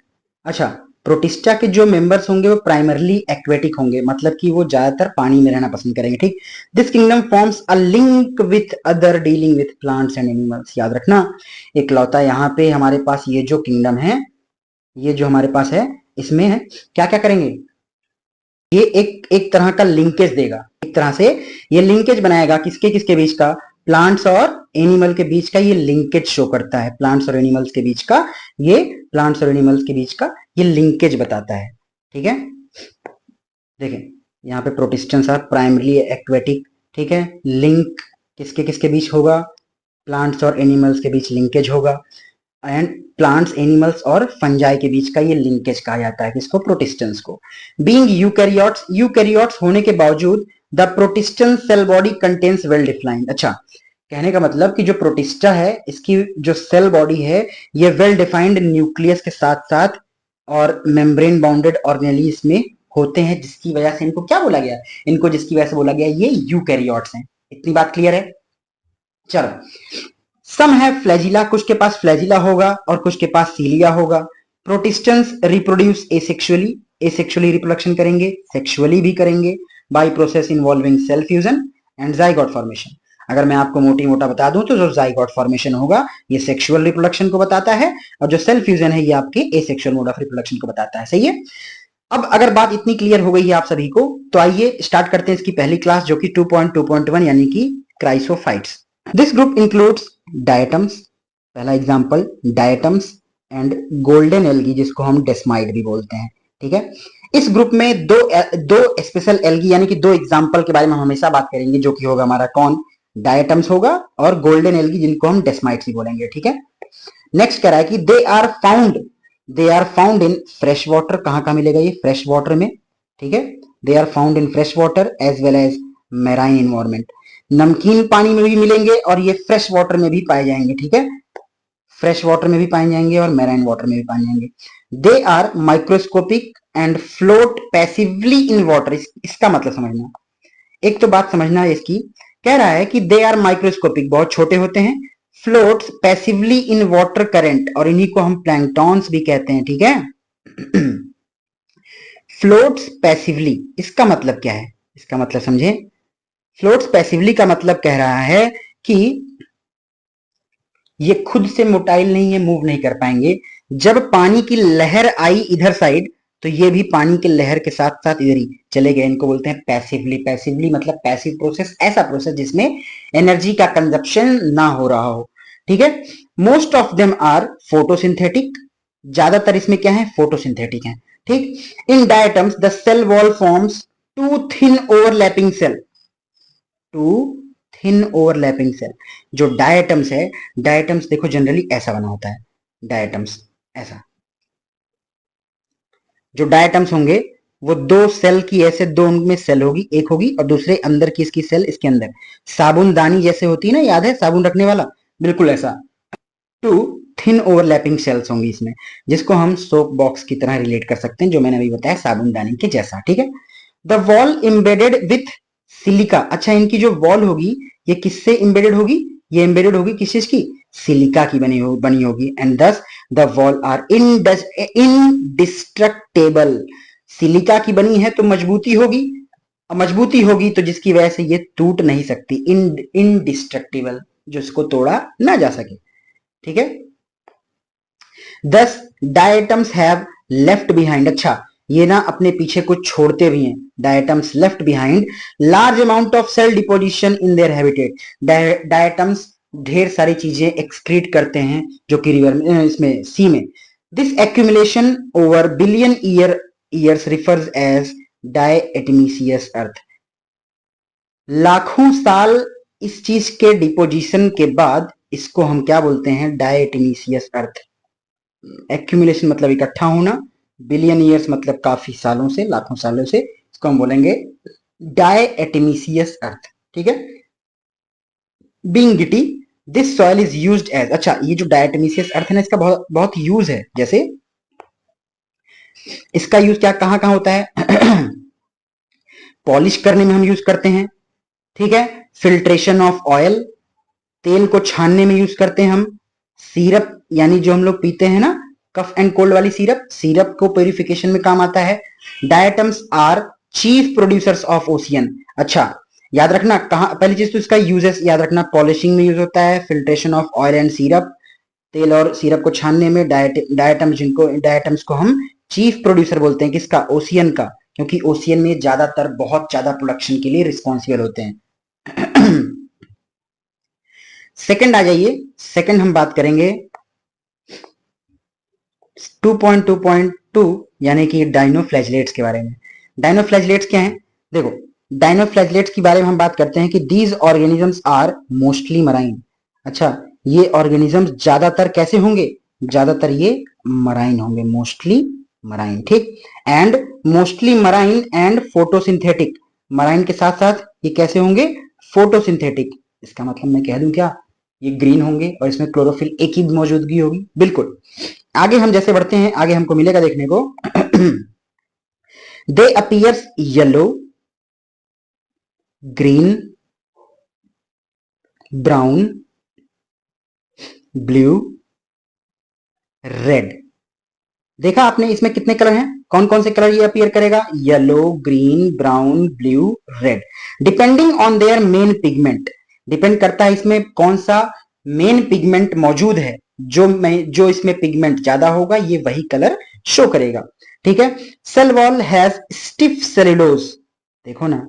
अच्छा, प्रोटिस्टा के जो मेंबर्स होंगे वो प्राइमरली एक्वेटिक होंगे, मतलब कि वो ज्यादातर पानी में रहना पसंद करेंगे। ठीक, this kingdom forms a link with other dealing with plants and animals. याद रखना, इकलौता यहाँ पे हमारे पास ये जो किंगडम है, ये जो हमारे पास है, इसमें है क्या क्या करेंगे, ये एक तरह का लिंकेज देगा, एक तरह से ये लिंकेज बनाएगा, किसके किसके बीच का, प्लांट्स और एनिमल के बीच का। ये लिंकेज शो करता है, प्लांट्स और एनिमल्स के बीच का, ये प्लांट्स और एनिमल्स के बीच का ये लिंकेज बताता है। ठीक है, देखें यहाँ पे प्रोटिस्टेंस आर प्राइमरली एक्वेटिक। ठीक है, लिंक किसके किसके बीच होगा, प्लांट्स और एनिमल्स के बीच लिंकेज होगा, एंड प्लांट्स, एनिमल्स और फंजाई के बीच का ये लिंकेज कहा जाता है, किसको, प्रोटिस्टेंस को। बीइंग यूकैरियोट्स, यूकैरियोट्स होने के बावजूद the protistans cell body contains well defined. अच्छा, कहने का मतलब कि जो प्रोटिस्टा है, इसकी जो सेल बॉडी है, ये वेल डिफाइंड न्यूक्लियस के साथ साथ और मेम्ब्रेन बाउंडेड ऑर्गेनेली इसमें होते हैं, जिसकी वजह से इनको क्या बोला गया, इनको जिसकी वजह से बोला गया ये यूकैरियोट्स हैं। इतनी बात क्लियर है। चलो, सम है फ्लैजिला, कुछ के पास फ्लैजिला होगा और कुछ के पास सीलिया होगा। Protistans reproduce asexually, asexually reproduction करेंगे, सेक्सुअली भी करेंगे, by process involving cell fusion and zygote formation. अगर मैं आपको मोटी मोटा बता दूं तो जो जाइगोट फॉर्मेशन होगा ये सेक्सुअल रिप्रोडक्शन को बताता है, और जो सेल फ्यूजन है ये आपके एसेक्सुअल मोड ऑफ रिप्रोडक्शन को बताता है। सही है, अब अगर बात इतनी क्लियर हो गई है आप सभी को, तो आइए स्टार्ट करते हैं इसकी पहली क्लास, जो कि 2.2.1 यानी कि chrysophytes. This group includes diatoms, पहला example diatoms and golden algae, जिसको हम डेस्माइड भी बोलते हैं। ठीक है, इस ग्रुप में दो स्पेशल एल्गी यानी कि 2 एग्जांपल के बारे में हम हमेशा बात करेंगे, जो कि होगा हमारा कौन, डायटम्स होगा, और गोल्डन एल्गी जिनको हम डेस्माइट्स भी बोलेंगे, ठीक है। नेक्स्ट कह रहा है कि they are found in fresh water. कहां कहां मिलेगा ये? फ्रेश वाटर में, ठीक है। They are found in fresh water as well as marine environment. नमकीन पानी में भी मिलेंगे और ये फ्रेश वाटर में भी पाए जाएंगे, ठीक है। फ्रेश वाटर में भी पाए जाएंगे और मैराइन वाटर में भी पाए जाएंगे। They are microscopic and float passively in water. इसका मतलब समझना, एक तो बात समझना है इसकी। कह रहा है कि दे आर माइक्रोस्कोपिक, बहुत छोटे होते हैं, floats passively in water current, और इन्हीं को हम प्लैंक्टॉन्स भी कहते हैं, ठीक है। फ्लोट्स पैसिवली, इसका मतलब क्या है? इसका मतलब समझे। फ्लोट्स पैसिवली का मतलब कह रहा है कि ये खुद से मोटाइल नहीं है, मूव नहीं कर पाएंगे। जब पानी की लहर आई इधर साइड, तो ये भी पानी के लहर के साथ साथ इधर ही चले गए। इनको बोलते हैं पैसिवली। पैसिवली मतलब पैसिव प्रोसेस, ऐसा प्रोसेस जिसमें एनर्जी का कंजप्शन ना हो रहा हो, ठीक है। Most of them are photosynthetic. ज्यादातर इसमें क्या है? फोटोसिंथेटिक है, ठीक। In diatoms the cell wall forms two thin overlapping cell. Two thin overlapping cell. जो डायटम्स है, डायटम्स देखो जनरली ऐसा बना होता है, डायटम्स ऐसा। जो डायटम्स होंगे वो दो सेल की, ऐसे दो उनमें सेल होगी, एक होगी और दूसरे अंदर की इसकी सेल इसके अंदर, साबुनदानी जैसे होती है ना, याद है साबुन रखने वाला, बिल्कुल ऐसा। टू थिन ओवरलैपिंग सेल्स होंगी इसमें, जिसको हम सोप बॉक्स की तरह रिलेट कर सकते हैं, जो मैंने अभी बताया साबुनदानी के जैसा, ठीक है। The wall embedded with silica. अच्छा, इनकी जो वॉल होगी ये किससे एम्बेडेड होगी? ये एम्बेडेड होगी किस चीज की? सिलिका की बनी होगी। And thus the wall are indestructible. Silica की बनी है तो मजबूती होगी, मजबूती होगी तो जिसकी वजह से ये टूट नहीं सकती। इनडिस्ट्रक्टिबल, जो इसको तोड़ा ना जा सके, ठीक है। दस डायटम्स हैव लेफ्ट बिहाइंड। अच्छा, ये ना अपने पीछे कुछ छोड़ते भी हैं। Diatoms left behind large amount of cell deposition in their habitat. Diatoms ढेर सारी चीजें एक्सक्रीट करते हैं जो कि रिवर में, इसमें सी में। This accumulation over billion years refers as diatomaceous earth. लाखों साल इस चीज के डिपोजिशन के बाद इसको हम क्या बोलते हैं? डायएटमीसियस अर्थ। एक्यूमुलेशन मतलब इकट्ठा होना, बिलियन ईयर्स मतलब काफी सालों से, लाखों सालों से, इसको हम बोलेंगे डायएटमीसियस अर्थ, ठीक है। Being gritty this soil is used as. अच्छा, ये जो डायएटमीसियस अर्थ है ना, इसका बहुत बहुत यूज है। जैसे इसका यूज क्या कहां कहां होता है? पॉलिश करने में हम यूज करते हैं, ठीक है। फिल्ट्रेशन ऑफ ऑयल, तेल को छानने में यूज करते हैं हम। सिरप यानी जो हम लोग पीते हैं ना, कफ एंड कोल्ड वाली सिरप, सिरप को प्यूरिफिकेशन में काम आता है। Diatoms are chief producers of ocean. अच्छा, याद रखना कहा, पहली चीज तो इसका यूजेस याद रखना, पॉलिशिंग में यूज होता है, filtration of oil and syrup, तेल और सिरप को छानने में। डायटम्स को हम चीफ प्रोड्यूसर बोलते हैं, किसका? ओशियन का, क्योंकि ओशियन में ज्यादातर बहुत ज्यादा प्रोडक्शन के लिए रिस्पॉन्सिबल होते हैं। सेकंड आ जाइए, सेकंड हम बात करेंगे 2.2.2 यानी कि डायनोफ्लैजलेट्स के बारे में। डायनोफ्लैजलेट्स क्या है? देखो, डायनोफ्लैजलेट्स के बारे में हम बात करते हैं कि these organisms are mostly marine. अच्छा, ये ऑर्गेनिजम्स ज्यादातर कैसे होंगे? ज्यादातर ये मराइन होंगे, मोस्टली मराइन, ठीक। And mostly marine and photosynthetic. Marine के साथ साथ ये कैसे होंगे? फोटोसिंथेटिक। इसका मतलब मैं कह दूं क्या? ये ग्रीन होंगे और इसमें क्लोरोफिल एक ही मौजूदगी होगी, बिल्कुल। आगे हम जैसे बढ़ते हैं, आगे हमको मिलेगा देखने को। दे appears yellow, green, brown, blue, red. देखा आपने इसमें कितने कलर हैं? कौन कौन से कलर ये अपीयर करेगा? Yellow, green, brown, blue, red. Depending on their main pigment. Depend करता है इसमें कौन सा मेन पिगमेंट मौजूद है। जो इसमें पिगमेंट ज्यादा होगा ये वही कलर शो करेगा, ठीक है। Cell wall has stiff cellulose. देखो ना,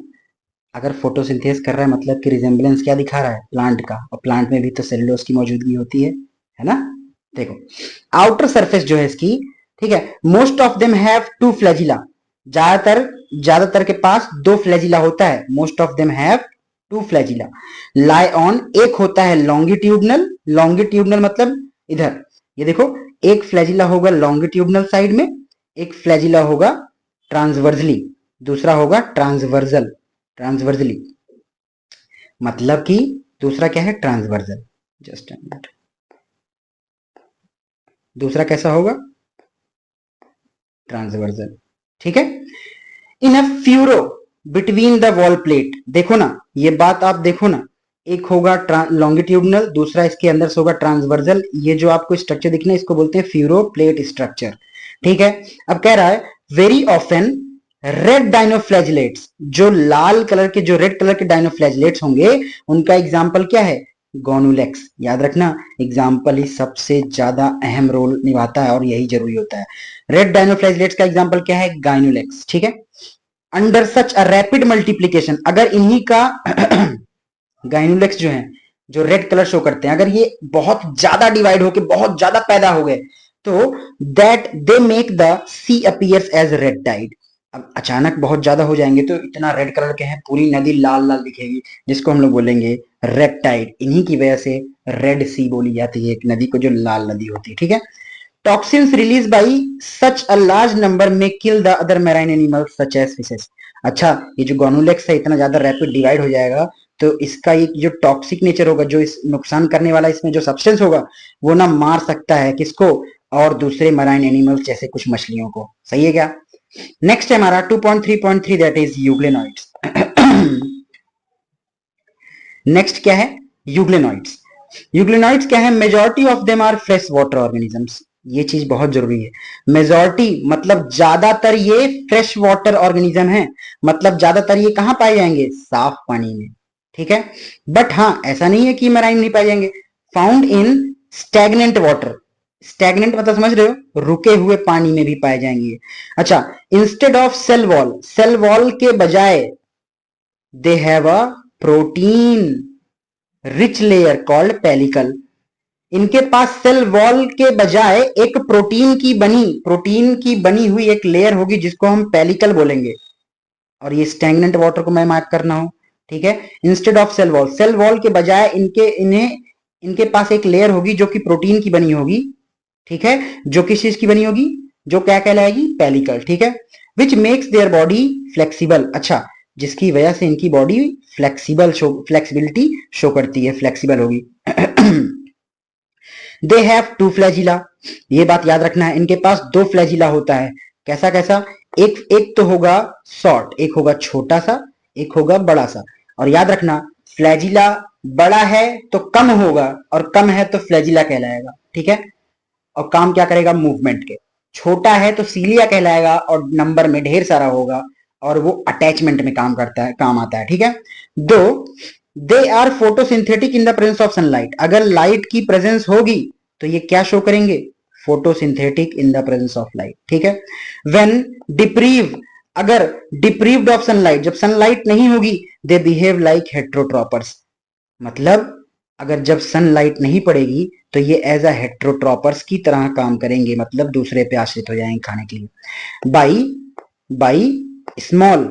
अगर फोटोसिंथेसिस कर रहा है मतलब कि रिजेंबलेंस क्या दिखा रहा है? प्लांट का, और प्लांट में भी तो सेलुलोज की मौजूदगी होती है ना। देखो, आउटर सरफेस जो है इसकी, ठीक है, most of them have two flagella. ज्यादातर ज्यादातर के पास दो फ्लैजिला होता है। Most of them have two flagella lie on, एक होता है लॉन्गिट्यूडनल, लॉन्गिट्यूडनल मतलब इधर, ये देखो एक फ्लैजिला होगा लॉन्गिट्यूडनल साइड में, एक फ्लैजिला होगा ट्रांसवर्सली, दूसरा होगा ट्रांसवर्सल, ट्रांसवर्सली मतलब कि दूसरा क्या है ट्रांसवर्सल, जस्ट अ मिनट, दूसरा कैसा होगा ट्रांसवर्सल, ठीक है। In a furrow between the wall plate, देखो ना ये बात आप देखो ना, एक होगा लॉन्गिट्यूडनल, दूसरा इसके अंदर से होगा ट्रांसवर्सल, ये जो आपको स्ट्रक्चर दिखना है इसको बोलते हैं फ्यूरो प्लेट स्ट्रक्चर, ठीक है। अब कह रहा है वेरी ऑफन रेड डाइनोफ्लैजिलेट्स, जो लाल कलर के जो रेड कलर के डाइनोफ्लैजिलेट्स होंगे उनका एग्जाम्पल क्या है गोनुलेक्स, याद रखना एग्जाम्पल ही सबसे ज्यादा अहम रोल निभाता है और यही जरूरी होता है। रेड डाइनोफ्लैजिलेट्स का एग्जाम्पल क्या है गाइनुलेक्स, ठीक है। Under such a rapid multiplication, अगर इन्हीं का गाइनुलेक्स जो है जो रेड कलर शो करते हैं, अगर ये बहुत ज्यादा डिवाइड होके बहुत ज्यादा पैदा हो गए तो that they make the sea appears as red tide, अब अचानक बहुत ज्यादा हो जाएंगे तो इतना रेड कलर के हैं पूरी नदी लाल लाल दिखेगी, जिसको हम लोग बोलेंगे रेड टाइड, इन्हीं की वजह से रेड सी बोली जाती है एक नदी को जो लाल नदी होती है, ठीक है। Toxins release by such a large number में kill the other marine animals such as fishes, अच्छा ये जो गोनुलेक्स है इतना ज्यादा रैपिड डिवाइड हो जाएगा तो इसका एक जो टॉक्सिक नेचर होगा, जो इस नुकसान करने वाला इसमें जो सब्सटेंस होगा वो ना मार सकता है किसको, और दूसरे मराइन एनिमल्स जैसे कुछ मछलियों को, सही है क्या। नेक्स्ट है हमारा 2.3.3 दैट इज यूग्लेनॉइड्स। नेक्स्ट क्या है यूग्लेनॉइड्स, यूग्लेनॉइड्स क्या है majority of them are fresh water organisms, ये चीज बहुत जरूरी है, मेजॉरिटी मतलब ज्यादातर ये फ्रेश वाटर ऑर्गेनिज्म है, मतलब ज्यादातर ये कहां पाए जाएंगे साफ पानी में, ठीक है। बट हाँ ऐसा नहीं है कि मराइन नहीं पाए जाएंगे, found in stagnant water, stagnant मतलब समझ रहे हो रुके हुए पानी में भी पाए जाएंगे। अच्छा instead of cell wall, cell wall के बजाय they have a protein rich layer called pellicle, इनके पास सेल वॉल के बजाय एक प्रोटीन की बनी हुई एक लेयर होगी जिसको हम पेलिकल बोलेंगे, और ये स्टैग्नेंट वाटर को मैं मार्क करना हो, ठीक है। Instead of cell wall, cell wall के बजाय इनके पास एक लेयर होगी जो कि प्रोटीन की बनी होगी, ठीक है, जो किस चीज की बनी होगी, जो क्या कहलाएगी पेलिकल, ठीक है। Which makes their body flexible, अच्छा जिसकी वजह से इनकी बॉडी फ्लेक्सिबिलिटी शो करती है, फ्लेक्सिबल होगी। दे हैव टू फ्लैजिला, ये बात याद रखना है इनके पास दो फ्लैजिला होता है, कैसा कैसा, एक तो होगा शॉर्ट, एक होगा छोटा सा, एक होगा बड़ा सा, और याद रखना फ्लैजिला बड़ा है तो कम होगा और कम है तो फ्लैजिला कहलाएगा, ठीक है, और काम क्या करेगा मूवमेंट के, छोटा है तो सीलिया कहलाएगा और नंबर में ढेर सारा होगा और वो अटैचमेंट में काम करता है, काम आता है, ठीक है। Though they are photosynthetic in the presence of sunlight, अगर लाइट की प्रेजेंस होगी तो ये क्या शो करेंगे photosynthetic in the presence of light, ठीक है। व्हेन डिप्रीव, अगर डिप्रीव्ड ऑफ सनलाइट, जब सनलाइट नहीं होगी दे बिहेव लाइक हेट्रोट्रोपर्स, मतलब अगर जब सनलाइट नहीं पड़ेगी तो ये एज अ हेट्रोट्रोपर्स की तरह काम करेंगे, मतलब दूसरे पे आश्रित हो जाएंगे खाने के लिए। बाई बाई स्मॉल,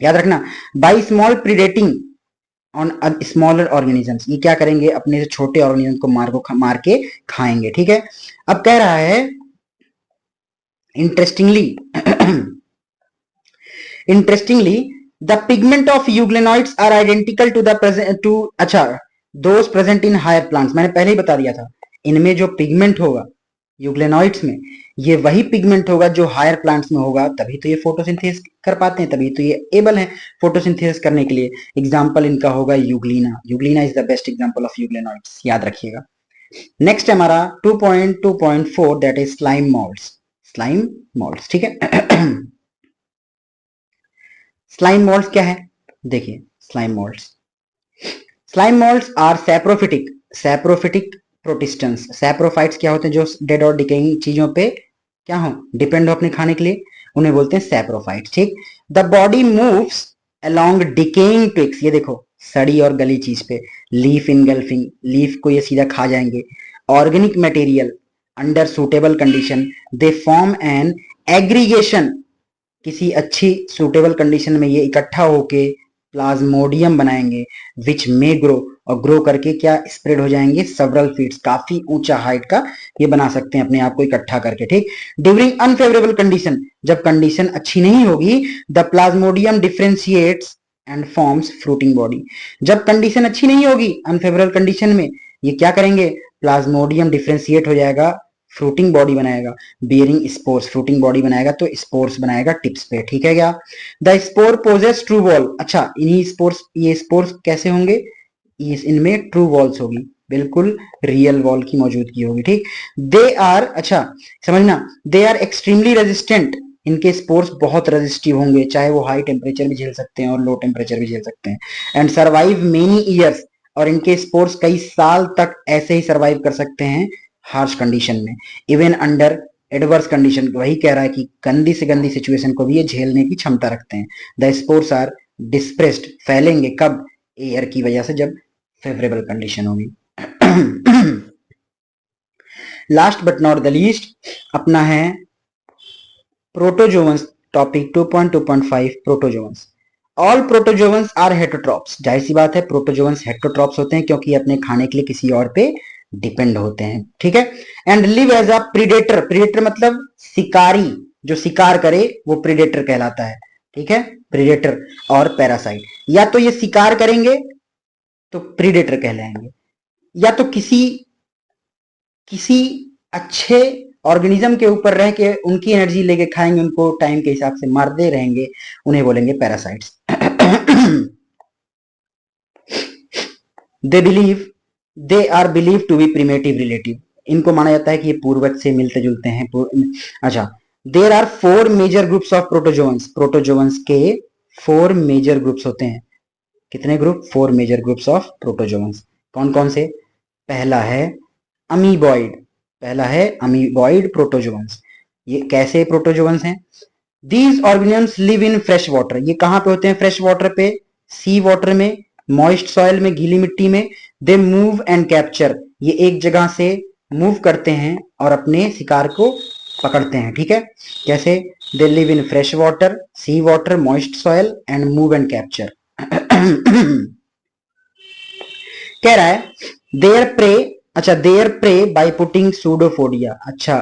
याद रखना by small predating on smaller organisms, ये क्या करेंगे अपने से छोटे ऑर्गेनिज्म को मार के खाएंगे, ठीक है। अब कह रहा है interestingly interestingly the pigment of euglenoids are identical to the present to, अच्छा those present in higher plants, मैंने पहले ही बता दिया था इनमें जो पिगमेंट होगा यूग्लेनॉइड्स में ये वही पिगमेंट होगा जो हायर प्लांट्स में होगा, तभी तो ये फोटोसिंथेसिस कर पाते हैं, तभी तो ये एबल है फोटोसिंथेसिस करने के लिए। एग्जांपल इनका होगा euglena, euglena is the best example of euglenoids, याद रखिएगा। नेक्स्ट है हमारा 2.2.4 that is slime moulds, slime moulds, ठीक है। स्लाइम मोल्ड्स क्या है, देखिए slime moulds, slime moulds are saprophytic, saprophytic protistans, saprophytes क्या होते हैं जो डेड और डिकेइंग चीजों पे क्या हो डिपेंड हो अपने खाने के लिए, उन्हें बोलते हैं सैप्रोफाइट्स, ठीक। The body moves along decaying twigs, ये देखो सड़ी और गली चीज पे, लीफ इनगल्फिंग, लीफ को ये सीधा खा जाएंगे, organic material under suitable condition they form an aggregation, किसी अच्छी सुटेबल कंडीशन में ये इकट्ठा होके प्लाज्मोडियम बनाएंगे विच मे ग्रो, और ग्रो करके क्या स्प्रेड हो जाएंगे सेवरल फीट्स, काफी ऊंचा हाइट का ये बना सकते हैं अपने आप को इकट्ठा करके, ठीक। ड्यूरिंग अनफेवरेबल कंडीशन, जब कंडीशन अच्छी नहीं होगी, the Plasmodium differentiates and forms fruiting body, जब कंडीशन अच्छी नहीं होगी अनफेवरेबल कंडीशन में, ये क्या करेंगे, प्लाज्मोडियम डिफरेंशिएट हो जाएगा, फ्रूटिंग बॉडी बनाएगा, बियरिंग स्पोर्स, फ्रूटिंग बॉडी बनाएगा तो स्पोर्स बनाएगा टिप्स पे, ठीक है क्या। The spore possesses true wall, अच्छा इन्हीं स्पोर्स, ये स्पोर्स कैसे होंगे, इनमें ट्रू वॉल्स होगी, बिल्कुल रियल वॉल की मौजूदगी होगी, ठीक। दे आर, अच्छा समझना, दे आर एक्सट्रीमली रेजिस्टेंट, इनके स्पोर्स बहुत रेजिस्टिव होंगे, चाहे वो हाई टेम्परेचर भी झेल सकते हैं और लो टेम्परेचर भी झेल सकते हैं, एंड सर्वाइव मेनी ईयर्स, और इनके स्पोर्स कई साल तक ऐसे ही सर्वाइव कर सकते हैं हार्श कंडीशन में, इवन अंडर एडवर्स कंडीशन, वही कह रहा है कि गंदी से गंदी सिचुएशन को भी ये झेलने की क्षमता रखते हैं। द स्पोर्स आर डिस्प्रेस्ड, फैलेंगे कब, एयर की वजह से, जब फेवरेबल कंडीशन होगी। Last but not the least अपना है protozoans, topic 2.2.5 protozoans. All protozoans are heterotrophs, जाहिर सी बात है प्रोटोजोवंस हेटरोट्रॉप्स होते हैं क्योंकि अपने खाने के लिए किसी और पे डिपेंड होते हैं, ठीक है। And live as a predator, predator मतलब शिकारी, जो शिकार करे वो प्रीडेटर कहलाता है, ठीक है, प्रीडेटर। और पैरासाइट, या तो ये शिकार करेंगे तो प्रीडेटर कहलाएंगे, या तो किसी किसी अच्छे ऑर्गेनिज्म के ऊपर रह के उनकी एनर्जी लेके खाएंगे, उनको टाइम के हिसाब से मारते रहेंगे, उन्हें बोलेंगे parasites. They believe, they are believe to be primitive relative, इनको माना जाता है कि ये पूर्वज से मिलते जुलते हैं। अच्छा, there are 4 major groups of protozoans, protozoans के 4 मेजर ग्रुप्स होते हैं, कितने group, 4 major groups of protozoans, कौन कौन से, पहला है अमीबॉइड, पहला है अमीबॉइड प्रोटोजोवंस, ये कैसे प्रोटोजोवंस हैं, these organisms live in fresh water, ये कहां पे होते हैं, फ्रेश वाटर पे, सी वाटर में, मॉइस्ट सॉइल में, गीली मिट्टी में, दे मूव एंड कैप्चर, ये एक जगह से मूव करते हैं और अपने शिकार को पकड़ते हैं, ठीक है, कैसे, they live in fresh water, sea water, moist soil and move and capture. कह रहा है देयर प्रे, अच्छा their prey by putting pseudopodia, अच्छा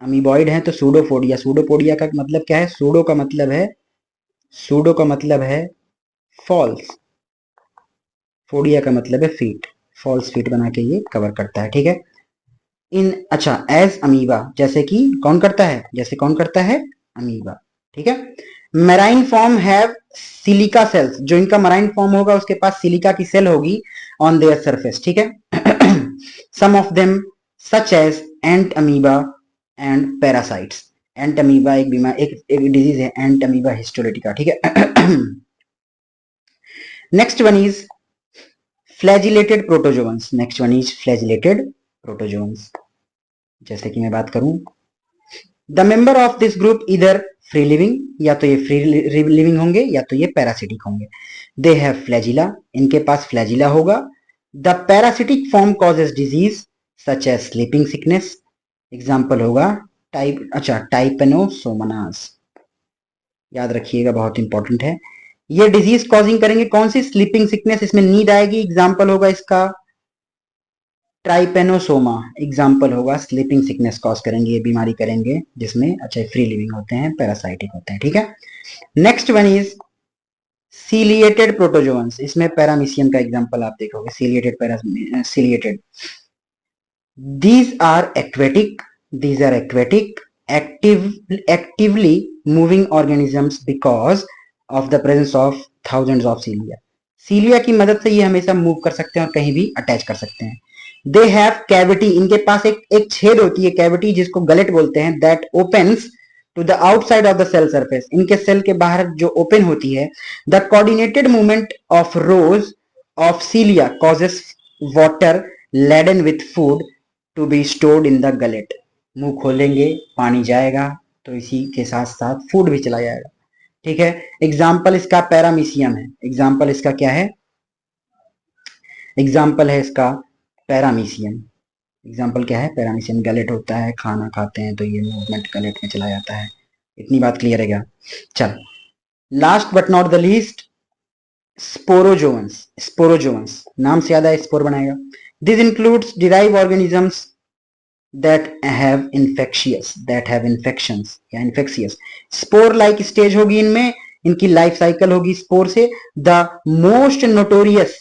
अमीबॉइड है तो सूडोफोडिया, सूडोफोडिया का मतलब क्या है, सूडो का मतलब है, सूडो का मतलब है फॉल्स, फोडिया का मतलब है फीट, फॉल्स फीट बना के ये कवर करता है, ठीक है। इन, अच्छा एज अमीबा, जैसे कि कौन करता है, जैसे कौन करता है, अमीबा, ठीक है। Marine form have silica cells, जो इनका मराइन फॉर्म होगा उसके पास सिलिका की सेल होगी ऑन देयर सरफेस, ठीक है। Some of them such as entamoeba and parasites, entamoeba एक बीमार, एक डिजीज है एंट अमीबा हिस्टोलिटिका, ठीक है। Next one is flagellated protozoans, next one is flagellated protozoans, जैसे कि मैं बात करूं, the member of this group इधर फ्री लिविंग, या तो ये फ्री लिविंग होंगे या तो ये पैरासिटिक होंगे, दे हैव फ्लैजिला, इनके पास फ्लैजिला होगा, the parasitic form causes disease such as sleeping sickness, example होगा टाइप, अच्छा टाइपेनोसोमनास, याद रखिएगा बहुत इंपॉर्टेंट है, ये डिजीज कॉजिंग करेंगे कौन सी, स्लीपिंग सिकनेस, इसमें नींद आएगी, एग्जाम्पल होगा इसका ट्राइपेनोसोमा, एग्जाम्पल होगा स्लीपिंग सिकनेस कॉज करेंगे, ये बीमारी करेंगे जिसमें, अच्छा फ्री लिविंग होते हैं, पैरासाइटिक होते हैं, ठीक है। Next one is ciliated protozoans, इसमें पैरामीशियम का एग्जाम्पल आप देखोगे, ciliated ciliated, these are aquatic, these are aquatic actively moving organisms because of the presence of thousands of cilia, सीलिया की मदद से ये हमेशा मूव कर सकते हैं और कहीं भी अटैच कर सकते हैं। दे हैव कैविटी, इनके पास एक छेद होती है कैविटी जिसको गलेट बोलते हैं, that opens to the outside of the cell surface, इनके सेल के बाहर जो ओपन होती है, the coordinated movement of rows of cilia causes water laden with food to be stored in the gullet, मुंह खोलेंगे पानी जाएगा तो इसी के साथ साथ फूड भी चला जाएगा, ठीक है। एग्जाम्पल इसका पैरामीशियम है, एग्जाम्पल इसका क्या है, एग्जाम्पल है इसका पैरामीशियम, एग्जाम्पल क्या है, पैरामीशियम, गलेट होता है, खाना खाते हैं तो ये मूवमेंट गलेट में चला जाता है, इतनी बात क्लियर है क्या। चल last but not the least स्पोरोजोअन्स, स्पोरोजोअन्स नाम से याद है, स्पोर बनाएगा। This includes derive organisms that have infections या infectious spore like stage होगी इनमें, इनकी लाइफ साइकिल होगी स्पोर से। The most notorious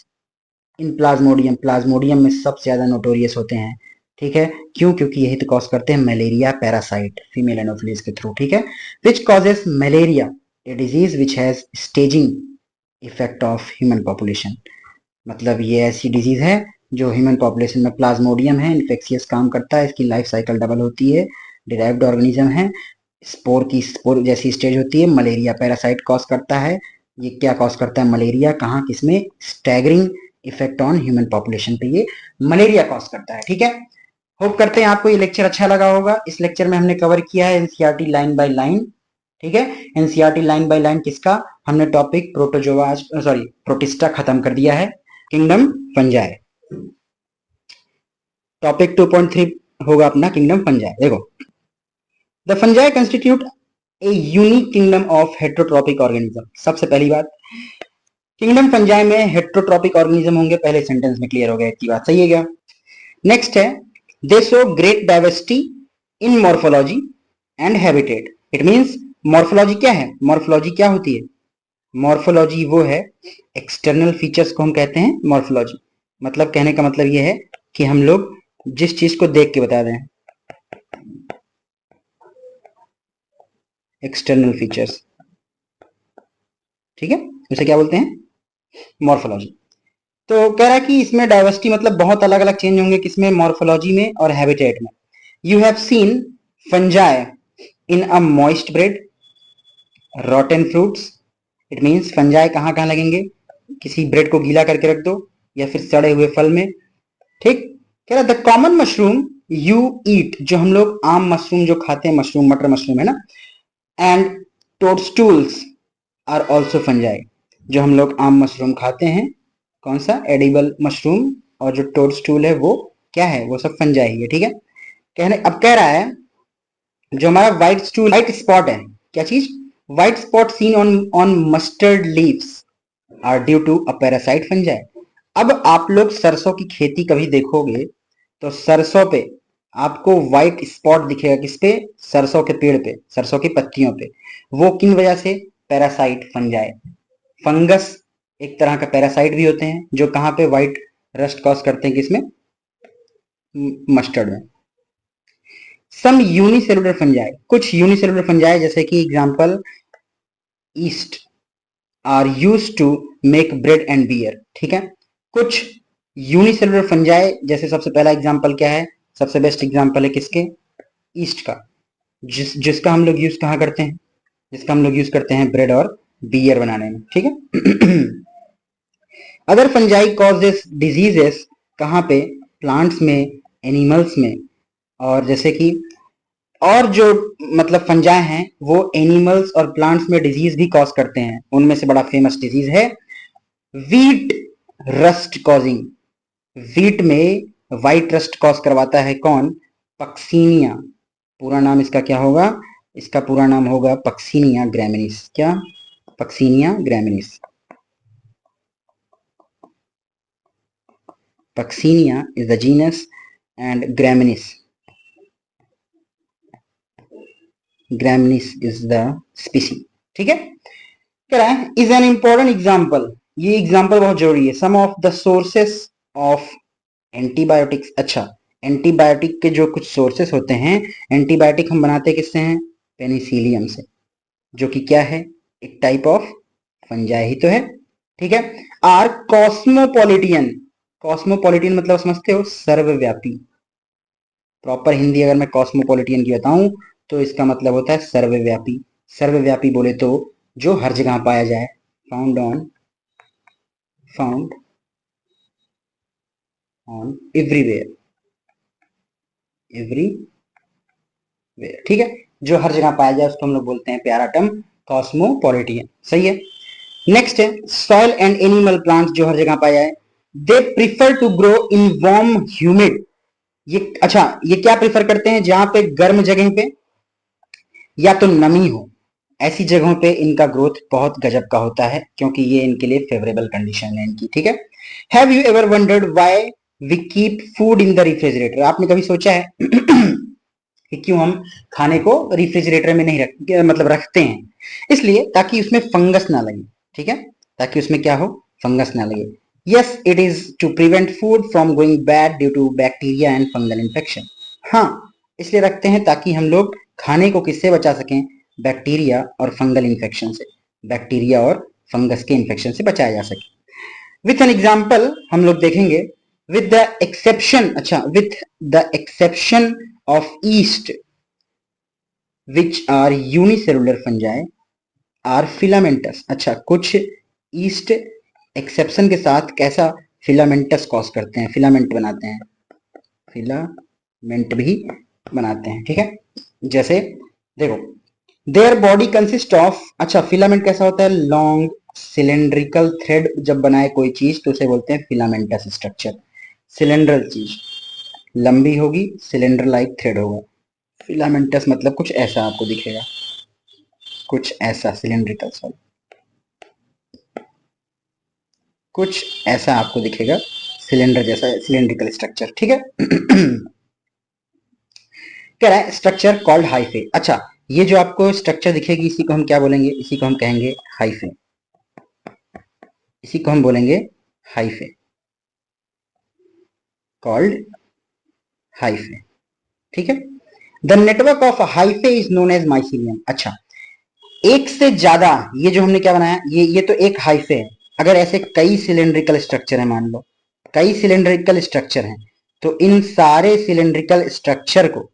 in Plasmodium, Plasmodium में सबसे ज्यादा नोटोरियस होते हैं, ठीक है। क्यों? क्योंकि यही तो कॉज करते हैं मलेरिया पैरासाइट फीमेल एनोफिलीज के थ्रू, ठीक है। Which causes malaria, a disease which has staging effect of human population, मतलब ये ऐसी डिजीज है जो ह्यूमन पॉपुलेशन में प्लाज्मोडियम है, इन्फेक्शियस काम करता है, इसकी लाइफ साइकिल डबल होती है, डिराइव्ड ऑर्गेनिज्म है, स्पोर की स्पोर जैसी स्टेज होती है, मलेरिया पैरासाइट कॉज करता है। ये क्या कॉज करता है? मलेरिया, कहाँ किसमें? Staggering effect on human population पे ये मलेरिया कॉज करता है, ठीक है। होप करते हैं आपको ये लेक्चर अच्छा लगा होगा। इस लेक्चर में हमने कवर किया है एनसीईआरटी लाइन बाय लाइन, ठीक है। एनसीईआरटी लाइन बाय लाइन किसका? हमने टॉपिक प्रोटोजोआ सॉरी प्रोटिस्टा खत्म कर दिया है, किंगडम फंजाई। टॉपिक 2.3 होगा अपना किंगडम फंजाई। देखो, the fungi constitute a unique kingdom of heterotrophic organism. सबसे पहली बात, किंगडम फंजाई में हेट्रोट्रॉपिक ऑर्गेनिज्म होंगे, पहले सेंटेंस में क्लियर हो गया, इतनी बात सही है क्या? नेक्स्ट है, दे show great diversity in morphology and habitat. It means morphology क्या है? मॉर्फोलॉजी क्या होती है? मॉर्फोलॉजी वो है, एक्सटर्नल फीचर्स को हम कहते हैं मॉर्फोलॉजी। मतलब कहने का मतलब ये है कि हम लोग जिस चीज को देख के बता दें, एक्सटर्नल फीचर्स, ठीक है, उसे क्या बोलते हैं? मॉर्फोलॉजी। तो कह रहा है कि इसमें डाइवर्सिटी मतलब बहुत अलग अलग चेंज होंगे, किसमें? मॉर्फोलॉजी में और हैबिटेट में। You have seen fungi in a moist bread, रॉटन fruits. It means fungi कहाँ कहाँ लगेंगे? किसी ब्रेड को गीला करके रख दो या फिर सड़े हुए फल में, ठीक। कह रहा the common mushroom you eat, जो हम लोग आम मशरूम जो खाते हैं, मशरूम मटर मशरूम है ना, एंड टोडस्टूल्स आर ऑल्सो फंजाई। जो हम लोग आम मशरूम खाते हैं, कौन सा? एडिबल मशरूम, और जो टोडस्टूल है वो क्या है? वो सब फंजाई ही है, ठीक है। कहने अब कह रहा है जो हमारा व्हाइट स्टूल, व्हाइट स्पॉट है, क्या चीज? White spot seen on on mustard leaves are due to a parasite fungi. अब आप लोग सरसों की खेती कभी देखोगे तो सरसों पे आपको व्हाइट स्पॉट दिखेगा, किस पे? सरसों के पेड़ पे, सरसों की पत्तियों पे। वो किन वजह से? Parasite fungi. फंगस एक तरह का पैरासाइट भी होते हैं जो कहाँ पे व्हाइट रस्ट कॉज करते हैं, किसमें? मस्टर्ड में। सम यूनिसेलुलर फंजाई, कुछ यूनिसेलुलर फंजाई जैसे कि example yeast are used to make bread and beer, ठीक है। कुछ यूनिसेलुलर फंजाई जैसे सबसे पहला एग्जांपल क्या है? सबसे बेस्ट एग्जांपल है किसके? ईस्ट का, जिसका हम लोग यूज कहाँ करते हैं? जिसका हम लोग यूज करते हैं ब्रेड और बियर बनाने में, ठीक है। अदर फंजाई कॉजेस डिजीजेस कहाँ पे? प्लांट्स में, एनिमल्स में, और जैसे कि और जो मतलब फंजाई हैं वो एनिमल्स और प्लांट्स में डिजीज भी कॉज करते हैं। उनमें से बड़ा फेमस डिजीज है वीट रस्ट कॉजिंग। वीट में व्हाइट रस्ट कॉज करवाता है कौन? पक्सीनिया। पूरा नाम इसका क्या होगा? इसका पूरा नाम होगा पक्सीनिया ग्रैमिनिस। क्या? Puccinia ग्रैमिनिस। Puccinia is the genus and Graminis is the species, ठीक है। कह रहा है इज एन इंपॉर्टेंट एग्जाम्पल, ये एग्जाम्पल बहुत जरूरी है। Some of the sources of antibiotics. अच्छा, एंटीबायोटिक के जो कुछ सोर्सेस होते हैं, एंटीबायोटिक हम बनाते किससे हैं? पेनिसिलियम से, जो कि क्या है? एक टाइप ऑफ फंजाई ही तो है, ठीक है। आर कॉस्मोपॉलिटियन, कॉस्मोपॉलिटियन मतलब समझते हो? सर्वव्यापी। प्रॉपर हिंदी अगर मैं कॉस्मोपॉलिटियन की बताऊं तो इसका मतलब होता है सर्वव्यापी। सर्वव्यापी बोले तो जो हर जगह पाया जाए, फाउंड ऑन एवरीवेयर, ठीक है। जो हर जगह पाया जाए उसको हम लोग बोलते हैं प्यारा टर्म कॉस्मोपॉलिटियन, सही है। नेक्स्ट है सॉइल एंड एनिमल प्लांट्स, जो हर जगह पाया जाए। They prefer to grow in warm humid. ये अच्छा, ये क्या प्रिफर करते हैं? जहां पे गर्म जगह पे या तो नमी हो, ऐसी जगहों पे इनका ग्रोथ बहुत गजब का होता है क्योंकि ये इनके लिए फेवरेबल कंडीशन है इनकी, ठीक है। Have you ever wondered why we keep food in the refrigerator? आपने कभी सोचा है कि क्यों हम खाने को रेफ्रिजरेटर में नहीं मतलब रखते हैं? इसलिए ताकि उसमें फंगस ना लगे, ठीक है, ताकि उसमें क्या हो, फंगस ना लगे। Yes, it is to prevent food from going bad due to bacteria and fungal infection. हाँ, इसलिए रखते हैं ताकि हम लोग खाने को किससे बचा सकें, बैक्टीरिया और फंगल इन्फेक्शन से, बैक्टीरिया और फंगस के इन्फेक्शन से बचाया जा सके। विथ एन एग्जाम्पल हम लोग देखेंगे, विद द एक्सेप्शन, अच्छा, with the exception of yeast which are unicellular fungi are filamentous. अच्छा, कुछ ईस्ट एक्सेप्शन के साथ कैसा फिलामेंटस कॉज करते हैं, फिलामेंट बनाते हैं, फिलामेंट भी बनाते हैं, ठीक है। जैसे देखो, देयर बॉडी कंसिस्ट ऑफ, अच्छा, फिलामेंट कैसा होता है, लॉन्ग सिलेंड्रिकल थ्रेड जब बनाए कोई चीज तो उसे बोलते हैं फिलामेंटस स्ट्रक्चर। सिलेंड्रल चीज लंबी होगी, सिलेंडर लाइक थ्रेड होगा। फिलामेंटस मतलब कुछ ऐसा आपको दिखेगा, कुछ ऐसा सिलेंड्रिकल, सॉरी, कुछ ऐसा आपको दिखेगा, सिलेंडर जैसा सिलेंड्रिकल स्ट्रक्चर, ठीक है। कह रहा है स्ट्रक्चर कॉल्ड हाइफे। अच्छा, ये जो आपको स्ट्रक्चर दिखेगी इसी को हम क्या बोलेंगे, इसी को हम कहेंगे हाइफे, इसी को हम बोलेंगे हाइफे, कॉल्ड हाइफे, ठीक है। The network of hyphae is known as mycelium. अच्छा, एक से ज्यादा, ये जो हमने क्या बनाया, ये तो एक हाइफे है। अगर ऐसे कई सिलेंड्रिकल स्ट्रक्चर है, मान लो कई सिलेंड्रिकल स्ट्रक्चर हैं, तो इन सारे सिलेंड्रिकल स्ट्रक्चर को,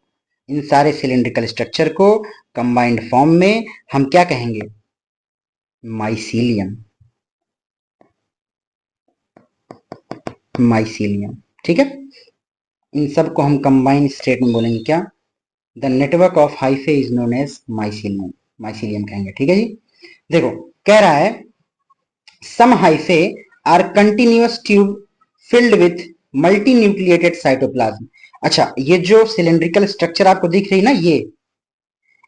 इन सारे सिलेंड्रिकल स्ट्रक्चर को कंबाइंड फॉर्म में हम क्या कहेंगे, माइसीलियम, माइसीलियम, ठीक है। इन सब को हम कंबाइंड स्टेट में बोलेंगे क्या, the network of hyphae is known as mycelium, mycelium कहेंगे, ठीक है जी। देखो, कह रहा है some hyphae are continuous tube filled with multi nucleated cytoplasm. अच्छा, ये जो सिलेंड्रिकल स्ट्रक्चर आपको दिख रही ना, ये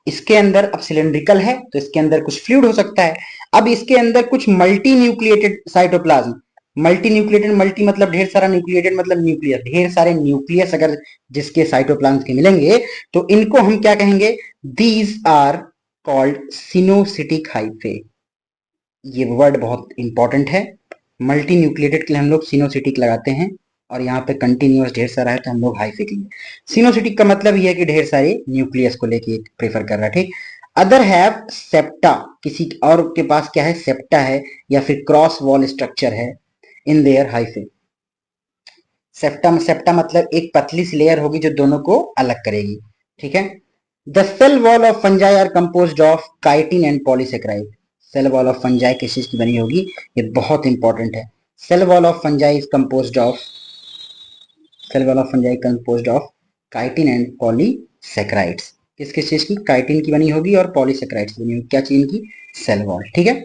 इसके अंदर अब सिलेंड्रिकल है तो इसके अंदर कुछ फ्लूइड हो सकता है। अब इसके अंदर कुछ multi nucleated cytoplasm, multi nucleated, multi मतलब ढेर सारा, न्यूक्लिएटेड मतलब न्यूक्लियस, ढेर सारे न्यूक्लियस अगर जिसके साइटोप्लाज्म के मिलेंगे तो इनको हम क्या कहेंगे, दीज आर कॉल्ड सिनोसिटिक हाइफे। ये वर्ड बहुत इंपॉर्टेंट है। मल्टी न्यूक्लिएटेड के लिए हम लोग सिनोसिटिक लगाते हैं और यहाँ पे कंटिन्यूअस ढेर सारा है तो हम लोग हाइफे के लिए। सिनोसिटिक का मतलब ये है कि ढेर सारे न्यूक्लियस को लेके प्रेफर कर रहा है, ठीक। अदर हैव सेप्टा, किसी और के पास क्या है, सेप्टा है या फिर क्रॉस वॉल स्ट्रक्चर है in their hyphae. Septa, septa मतलब एक पतली सी लेयर होगी जो दोनों को अलग करेगी, ठीक है। The cell wall of fungi are composed of chitin and polysaccharide. Cell wall of fungi किस चीज की बनी होगी, ये बहुत इंपॉर्टेंट है। Cell wall of fungi is composed of, cell wall of fungi composed of chitin and polysaccharides. किस किस चीज की, काइटिन की बनी होगी और पॉलीसेकेराइड्स की बनी होगी, क्या चीज की, सेल वॉल, ठीक है।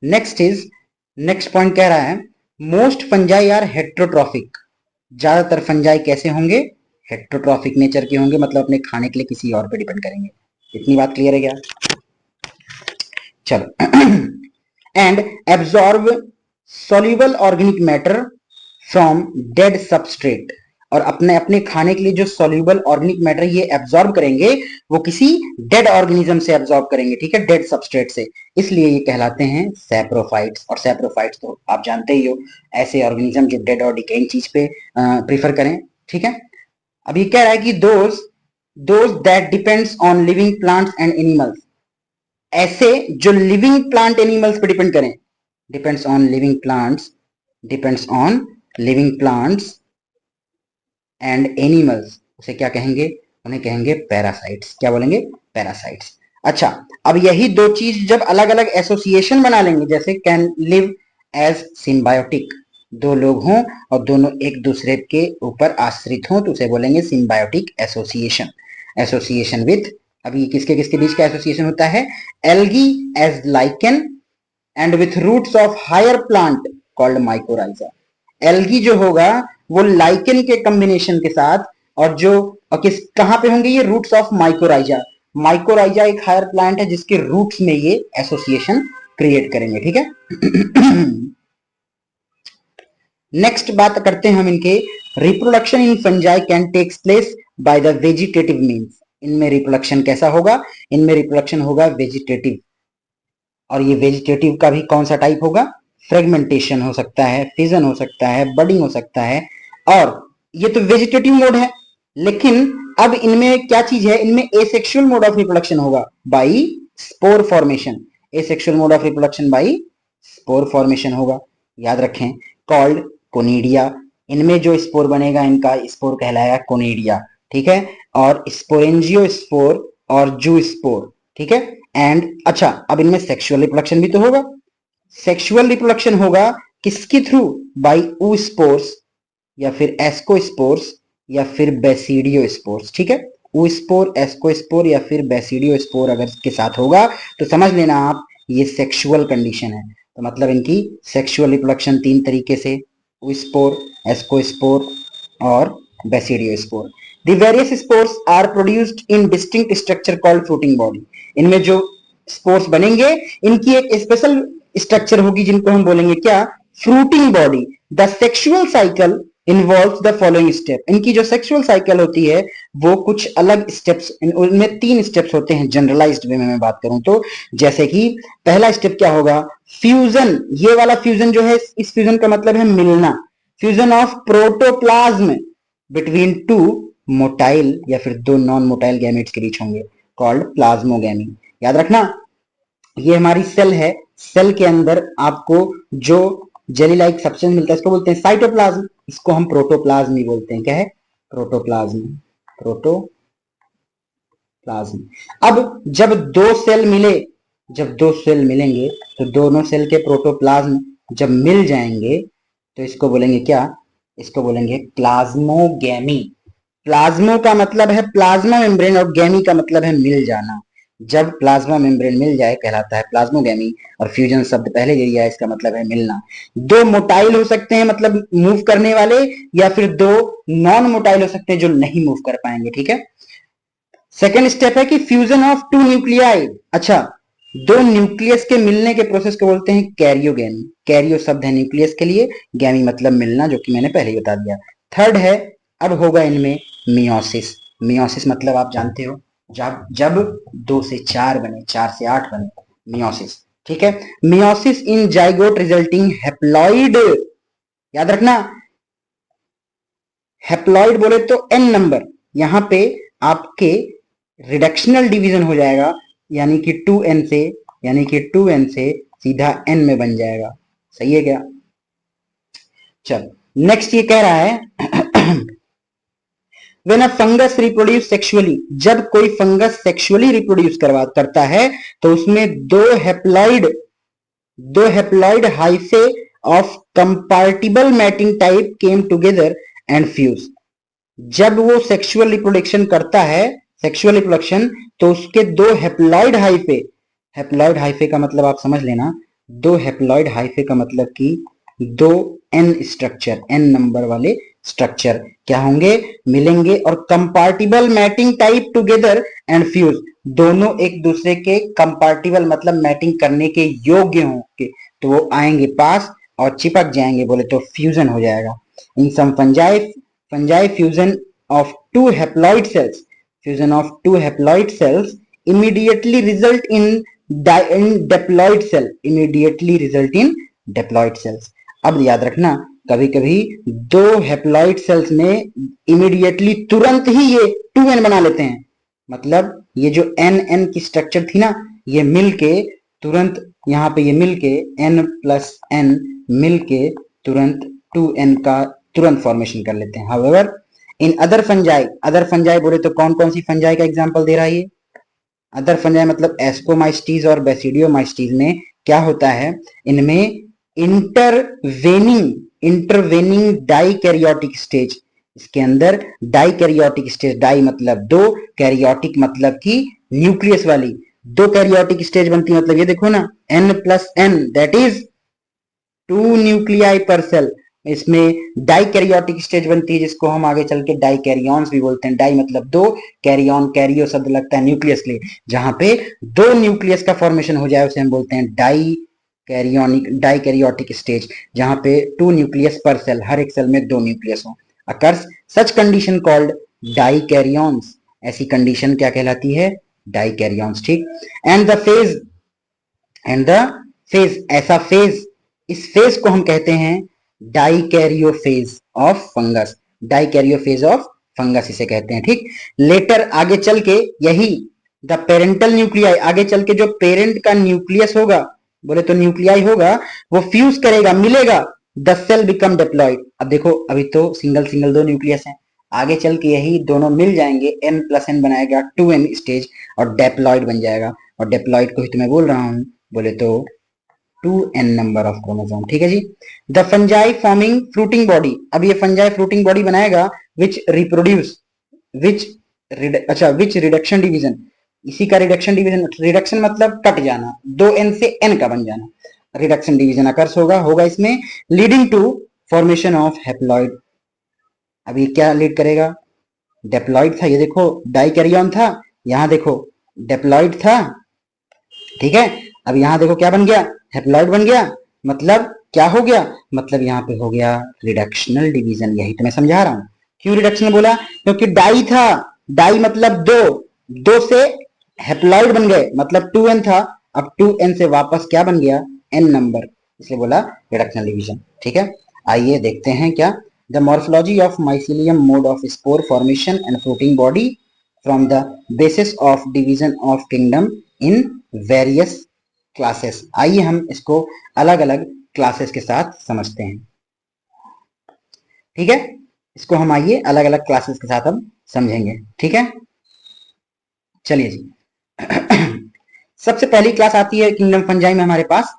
नेक्स्ट इज, नेक्स्ट पॉइंट कह रहा है मोस्ट फंजाई आर हेट्रोट्रॉफिक। ज्यादातर फंजाई कैसे होंगे, हेट्रोट्रॉफिक नेचर के होंगे, मतलब अपने खाने के लिए किसी और पे डिपेंड करेंगे। इतनी बात क्लियर है क्या, चलो। And absorb soluble organic matter from dead substrate, और अपने अपने खाने के लिए जो सॉल्युबल ऑर्गेनिक मैटर ये एब्जॉर्ब करेंगे वो किसी डेड ऑर्गेनिज्म से एब्जॉर्ब करेंगे, ठीक है, डेड सबस्ट्रेट से, इसलिए ये कहलाते हैं सैप्रोफाइट्स। और सैप्रोफाइट्स तो आप जानते ही हो, ऐसे ऑर्गेनिज्म जो डेड और डिकेइंग चीज पे प्रीफर करें, ठीक है। अब ये कह रहा है कि those that depends on living plants and animals, ऐसे जो लिविंग प्लांट एनिमल्स पे डिपेंड करें, depends on living plants, depends on living plants and animals, उसे क्या कहेंगे, उन्हें कहेंगे पैरासाइट्स। क्या बोलेंगे, पैरासाइट्स। अच्छा, अब यही दो चीज जब अलग अलग एसोसिएशन बना लेंगे, जैसे कैन लिव एज सिम्बायोटिक, दो लोग हों और दोनों एक दूसरे के ऊपर आश्रित हों तो उसे बोलेंगे सिम्बायोटिक एसोसिएशन। एसोसिएशन विथ, अभी किसके किसके बीच का एसोसिएशन होता है, algae as lichen and with roots of higher plant called mycorrhiza. Algae जो होगा वो लाइकेन के कॉम्बिनेशन के साथ, और जो, और किस कहां पे होंगे ये, रूट्स ऑफ माइकोराइजा। माइकोराइजा एक हायर प्लांट है जिसके रूट्स में ये एसोसिएशन क्रिएट करेंगे, ठीक है। नेक्स्ट बात करते हैं हम इनके reproduction in fungi can takes place by the vegetative means. इनमें रिप्रोडक्शन कैसा होगा? इनमें रिप्रोडक्शन होगा वेजिटेटिव, और ये वेजिटेटिव का भी कौन सा टाइप होगा? फ्रेगमेंटेशन हो सकता है, फिजन हो सकता है, बडिंग हो सकता है, और ये तो वेजिटेटिव मोड है। लेकिन अब इनमें क्या चीज है? इनमें एसेक्सुअल मोड ऑफ रिप्रोडक्शन होगा by spore formation. Asexual mode of reproduction by spore formation होगा, याद रखें, कॉल्ड कोनिडिया। इनमें जो स्पोर बनेगा इनका स्पोर कहलाएगा कोनिडिया, ठीक है। और स्पोरेंजियो स्पोर और जू स्पोर, ठीक है। एंड अच्छा, अब इनमें सेक्सुअल रिप्रोडक्शन भी तो होगा। सेक्सुअल रिप्रोडक्शन होगा किसके थ्रू? बाई ऊ स्पोर्स या फिर एस्कोस्पोर्स या फिर बेसिडियो स्पोर्स, ठीक है। ऊ स्पोर, एस्कोस्पोर या फिर बेसिडियो स्पोर अगर के साथ होगा तो समझ लेना आप ये सेक्सुअल कंडीशन है। तो मतलब इनकी सेक्सुअल रिप्रोडक्शन तीन तरीके से, ऊ स्पोर, एस्कोस्पोर और basidio spore. The various spores are produced in distinct structure called fruiting body. इनमें जो स्पोर्स बनेंगे इनकी एक स्पेशल स्ट्रक्चर होगी जिनको हम बोलेंगे क्या? Fruiting body. The sexual cycle involves the following step. इनकी जो सेक्सुअल साइकिल होती है वो कुछ अलग स्टेप्स, उनमें 3 स्टेप्स होते हैं जनरलाइज्ड वे में मैं बात करूं तो। जैसे कि पहला स्टेप क्या होगा? फ्यूजन। ये वाला फ्यूजन जो है, इस फ्यूजन का मतलब है मिलना। Fusion of protoplasm between two motile या फिर दो नॉन मोटाइल गैमेट्स के बीच होंगे, कॉल्ड प्लाज्मोगैमी। याद रखना, ये हमारी सेल है, सेल के अंदर आपको जो जेली लाइक सब्सटेंस मिलता है इसको बोलते हैं साइटोप्लाज्म, इसको हम प्रोटोप्लाज्म ही बोलते हैं। क्या है? Protoplasm, protoplasm. अब जब दो सेल मिले, जब दो सेल मिलेंगे तो दोनों सेल के प्रोटोप्लाज्म जब मिल जाएंगे तो इसको बोलेंगे क्या? इसको बोलेंगे प्लाज्मोगैमी। प्लाज्मो का मतलब है प्लाज्मा मेम्ब्रेन और गैमी का मतलब है मिल जाना। जब प्लाज्मा मेम्ब्रेन मिल जाए कहलाता है प्लाज्मोगैमी, और फ्यूजन शब्द पहले दे दिया है, इसका मतलब है मिलना। दो मोटाइल हो सकते हैं मतलब मूव करने वाले, या फिर दो नॉन मोटाइल हो सकते हैं जो नहीं मूव कर पाएंगे, ठीक है। सेकेंड स्टेप है कि फ्यूजन ऑफ टू न्यूक्लियाई। अच्छा, दो न्यूक्लियस के मिलने के प्रोसेस को बोलते हैं कैरियोगैमी। कैरियो शब्द है न्यूक्लियस के लिए, गैमी मतलब मिलना, जो कि मैंने पहले ही बता दिया। थर्ड है, अब होगा इनमें मियोसिस। मियोसिस मतलब आप जानते हो, जब जब 2 से 4 बने, 4 से 8 बने, मियोसिस, ठीक है। मियोसिस इन जाइगोट रिजल्टिंग हैप्लॉइड। याद रखना, हैप्लॉइड बोले तो एन नंबर, यहां पे आपके रिडक्शनल डिवीजन हो जाएगा, यानी कि 2n से, यानी कि 2n से सीधा n में बन जाएगा। सही है क्या? चलो नेक्स्ट ये कह रहा है When a fungus reproduce sexually, जब कोई फंगस सेक्सुअली रिप्रोड्यूस करता है तो उसमें दो haploid hyphae of compatible mating type came together and fuse. जब वो सेक्सुअल रिप्रोडक्शन करता है, सेक्सुअल रिप्रोडक्शन, तो उसके दो हैप्लॉइड हाइफे, हैप्लॉइड हाइफे का मतलब आप समझ लेना, दो हैप्लॉइड हाइफे का मतलब कि दो एन स्ट्रक्चर, एन नंबर वाले स्ट्रक्चर क्या होंगे? मिलेंगे, और compatible mating type together and fuse, दोनों एक दूसरे के कंपार्टिबल मतलब मैटिंग करने के योग्य होंगे, तो वो आएंगे पास और चिपक जाएंगे, बोले तो फ्यूजन हो जाएगा। In some fungi fusion of two haploid cells, fusion of two haploid cells immediately result in diploid cell, immediately result in diploid cells। अब याद रखना, कभी कभी दो हैप्लॉइड सेल्स में इमीडिएटली तुरंत ही ये 2n बना लेते हैं, मतलब ये जो n की स्ट्रक्चर थी ना, ये मिलके तुरंत यहाँ पे ये मिलके n+n मिलके तुरंत 2n का तुरंत फॉर्मेशन कर लेते हैं। हाउएवर इन अदर फंजाई बोले तो कौन कौन सी फंजाई का एग्जांपल दे रहा है ये? अदर फंजाई मतलब एस्कोमाइस्टीज और बेसिडियोमाइस्टीज में क्या होता है? इनमें इंटरवेनिंग डाइकैरियोटिक स्टेज, इसके अंदर डाइकैरियोटिक स्टेज, डाई मतलब दो, कैरियोटिक मतलब कि न्यूक्लियस वाली, दो कैरियोटिक स्टेज बनती है। मतलब ये देखो ना, n+n दैट इज 2 न्यूक्लियाई पर सेल, इसमें डाइकैरियोटिक स्टेज बनती है जिसको हम आगे चल के डाइकैरियॉन्स भी बोलते हैं। डाई मतलब दो, कैरियन कैरियो शब्द लगता है न्यूक्लियस के लिए, जहां पे दो न्यूक्लियस का फॉर्मेशन हो जाए उसे हम बोलते हैं डाइकैरियोटिक स्टेज, जहां पे टू न्यूक्लियस पर सेल, हर एक सेल में दो न्यूक्लियस हो। अकर्स सच कंडीशन कॉल्ड डाइकैरियॉन्स, ऐसी कंडीशन क्या कहलाती है? डाइकैरियॉन्स, ठीक। एंड द फेज, ऐसा फेज, इस फेज को हम कहते हैं dikaryophase of fungus, dikaryophase of fungus इसे कहते हैं, ठीक। लेटर आगे चल के यही द पेरेंटल न्यूक्लियाई, आगे चल के जो पेरेंट का न्यूक्लियस होगा, बोले तो न्यूक्लियाई होगा, वो फ्यूज करेगा, मिलेगा, द सेल बिकम डिप्लॉइड। अब देखो अभी तो सिंगल सिंगल दो न्यूक्लियस है, आगे चल के यही दोनों मिल जाएंगे, n+n बनाएगा 2n स्टेज और डेप्लॉइड बन जाएगा। और डेप्लॉइड को ही तो मैं बोल रहा हूं, बोले तो 2n नंबर ऑफ क्रोमोसोम, ठीक है जी। The fungi forming fruiting body, अब ये फंजाई फ्रूटिंग बॉडी बनाएगा which reproduce, which which reduction division, इसी का रिडक्शन डिवीजन, रिडक्शन मतलब कट जाना, 2n से n का बन जाना, रिडक्शन डिवीजन अकर्स होगा इसमें, leading to formation of haploid. अब ये क्या लीड करेगा? डेप्लॉइड था, ये देखो डाइकैरियन था, यहां देखो डेप्लॉइड था, ठीक है। अब यहां देखो क्या बन गया? हैप्लॉइड बन गया। मतलब क्या हो गया? मतलब यहाँ पे हो गया रिडक्शनल डिवीजन, यही तो मैं समझा रहा हूं। क्यों रिडक्शनल बोला? क्योंकि डाई था, डाई मतलब दो, दो से हैप्लॉइड बन गए, मतलब 2n था, अब 2n से वापस क्या बन गया? n नंबर, इसलिए बोला रिडक्शनल डिवीजन, ठीक है। आइए देखते हैं क्या, the morphology of mycelium mode of spore formation and fruiting body from the basis of division of kingdom in various classes. आइए हम इसको अलग अलग क्लासेस के साथ समझते हैं, ठीक है। इसको हम आइए अलग अलग क्लासेस के साथ हम समझेंगे, ठीक है। चलिए जी सबसे पहली क्लास आती है किंगडम फंजाई में हमारे पास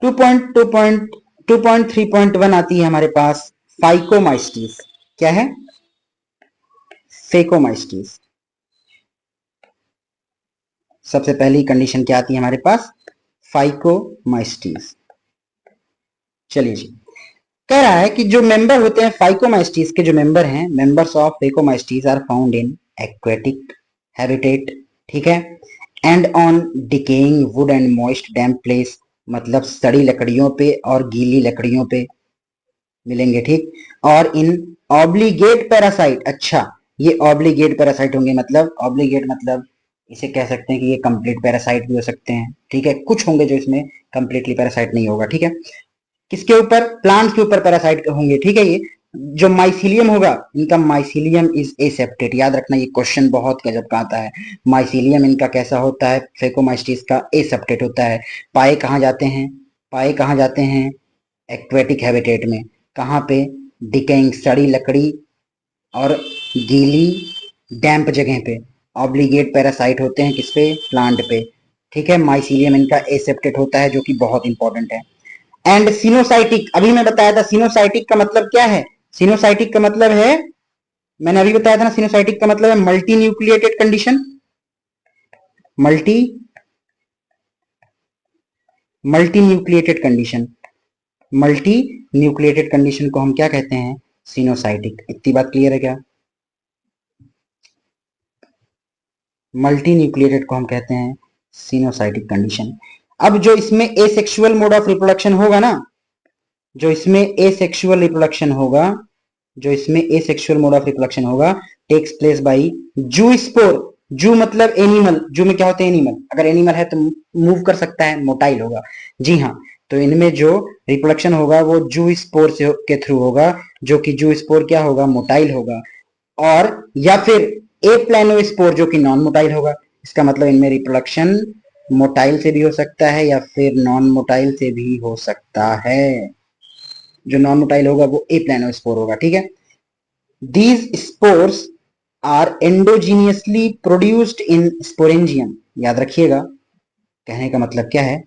2.3.1 आती है हमारे पास फाइकोमाइस्टीज। क्या है? फेकोमाइस्टीज। सबसे पहली कंडीशन क्या आती है हमारे पास? फाइकोमाइस्टीज। चलिए जी, कह रहा है कि जो मेंबर होते हैं फाइकोमाइस्टीज के, जो मेंबर हैं, members of phycomycetes are found in aquatic habitat, ठीक है, and on decaying wood and moist damp place, मतलब सड़ी लकड़ियों पे और गीली लकड़ियों पे मिलेंगे, ठीक। और इन ऑब्लिगेट पैरासाइट, अच्छा ये ऑब्लिगेट पैरासाइट होंगे, मतलब ऑब्लिगेट मतलब इसे कह सकते हैं कि ये कंप्लीट पैरासाइट भी हो सकते हैं, ठीक है। कुछ होंगे जो इसमें कंप्लीटली पैरासाइट नहीं होगा, ठीक है। किसके ऊपर? प्लांट्स के ऊपर पैरासाइट होंगे, ठीक है। ये जो माइसिलियम होगा, इनका माइसिलियम इज एसेप्टेट, याद रखना ये क्वेश्चन बहुत गजब का आता है। माइसिलियम इनका कैसा होता है? फेकोमाइस्टीज का एसेप्टेट होता है। पाए कहाँ जाते हैं? पाए कहाँ जाते हैं? एक्वेटिक हैबिटेट में। कहाँ पे? डिकेइंग, सड़ी लकड़ी और गीली डैम्प जगह पे। ऑब्लिगेट पैरासाइट होते हैं किस पे? प्लांट पे, ठीक है। माइसिलियम इनका एसेप्टेट होता है, जो कि बहुत इंपॉर्टेंट है। एंड सिनोसाइटिक, अभी मैं बताया था सिनोसाइटिक का मतलब क्या है? सिनोसाइटिक का मतलब है, मैंने अभी बताया था ना, सिनोसाइटिक का मतलब है multi nucleated condition, multi multi nucleated condition, multi nucleated condition को हम क्या कहते हैं? सिनोसाइटिक। इतनी बात क्लियर है क्या? मल्टी न्यूक्लिएटेड को हम कहते हैं सिनोसाइटिक कंडीशन। अब जो इसमें एसेक्सुअल मोड ऑफ रिप्रोडक्शन होगा ना, जो इसमें एसेक्सुअल रिप्रोडक्शन होगा, जो इसमें एसेक्सुअल मोड ऑफ रिप्रोडक्शन होगा, टेक्स प्लेस बाई जू स्पोर। जू मतलब एनिमल, जू में क्या होते हैं? एनिमल। अगर एनिमल है तो मूव कर सकता है, मोटाइल होगा, जी हाँ। तो इनमें जो रिप्रोडक्शन होगा वो जू स्पोर से के थ्रू होगा, जो कि जू स्पोर क्या होगा? मोटाइल होगा। और या फिर ए प्लानोस्पोर जो कि नॉन मोटाइल होगा। इसका मतलब इनमें रिप्रोडक्शन मोटाइल से भी हो सकता है या फिर नॉन मोटाइल से भी हो सकता है। जो नॉन मोटाइल होगा वो ए प्लानोस्पोर होगा, ठीक है। These spores are endogenously produced in sporangium, याद रखिएगा, कहने का मतलब क्या है,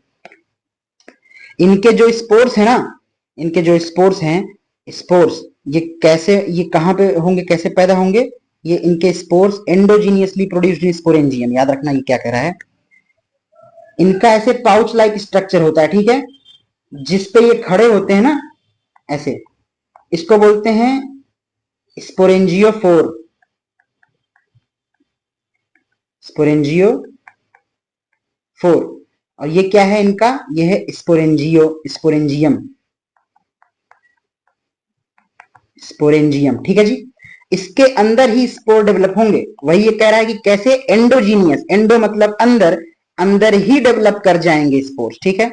इनके जो स्पोर्स है ना, इनके जो स्पोर्स हैं, स्पोर्स ये कैसे, ये कहां पे होंगे, कैसे पैदा होंगे? ये इनके spores endogenously produced in sporangium, याद रखना ये क्या कह रहा है। इनका ऐसे पाउच लाइक स्ट्रक्चर होता है, ठीक है, जिस पे ये खड़े होते हैं ना, ऐसे, इसको बोलते हैं स्पोरेंजियोफोर। स्पोरेंजियोफोर। और ये क्या है इनका, ये है स्पोरेंजियम। स्पोरेंजियम, ठीक है जी। इसके अंदर ही स्पोर डेवलप होंगे। वही ये कह रहा है कि कैसे, एंडोजीनियस, एंडो मतलब अंदर, अंदर ही डेवलप कर जाएंगे स्पोर्स, ठीक है।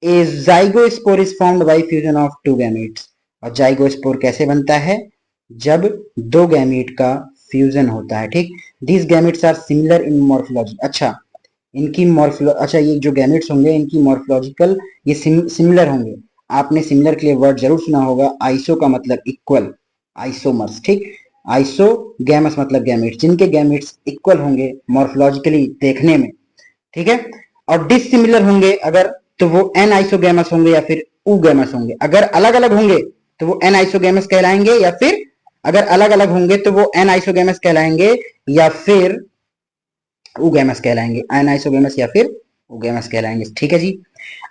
A zygospore is formed by fusion of two gametes. और जाइगोस्पोर कैसे बनता है, जब दो गैमेट का फ्यूजन होता है, ठीक। This gametes are similar in morphology. अच्छा, इनकी अच्छा, ये जो गैमेट्स होंगे इनकी मॉर्फोलॉजिकल ये सिमिलर होंगे। आपने सिमिलर के लिए वर्ड जरूर सुना होगा, आइसो का मतलब इक्वल, आइसोमर्स, ठीक। आइसो गैमस मतलब गैमेट्स, जिनके गैमेट्स इक्वल होंगे मॉर्फोलॉजिकली देखने में, ठीक है। और डिसिमिलर होंगे अगर, तो वो एन आइसोगैमस होंगे या फिर ऊगैमस होंगे। अगर अलग अलग होंगे तो वो एन आइसोगैमस कहलाएंगे, या फिर अगर अलग अलग होंगे तो वो एन आइसोगैमस कहलाएंगे, या फिर ऊगैमस कहलाएंगे। एन आइसोगैमस या फिर ऊगैमस कहलाएंगे, ठीक है जी।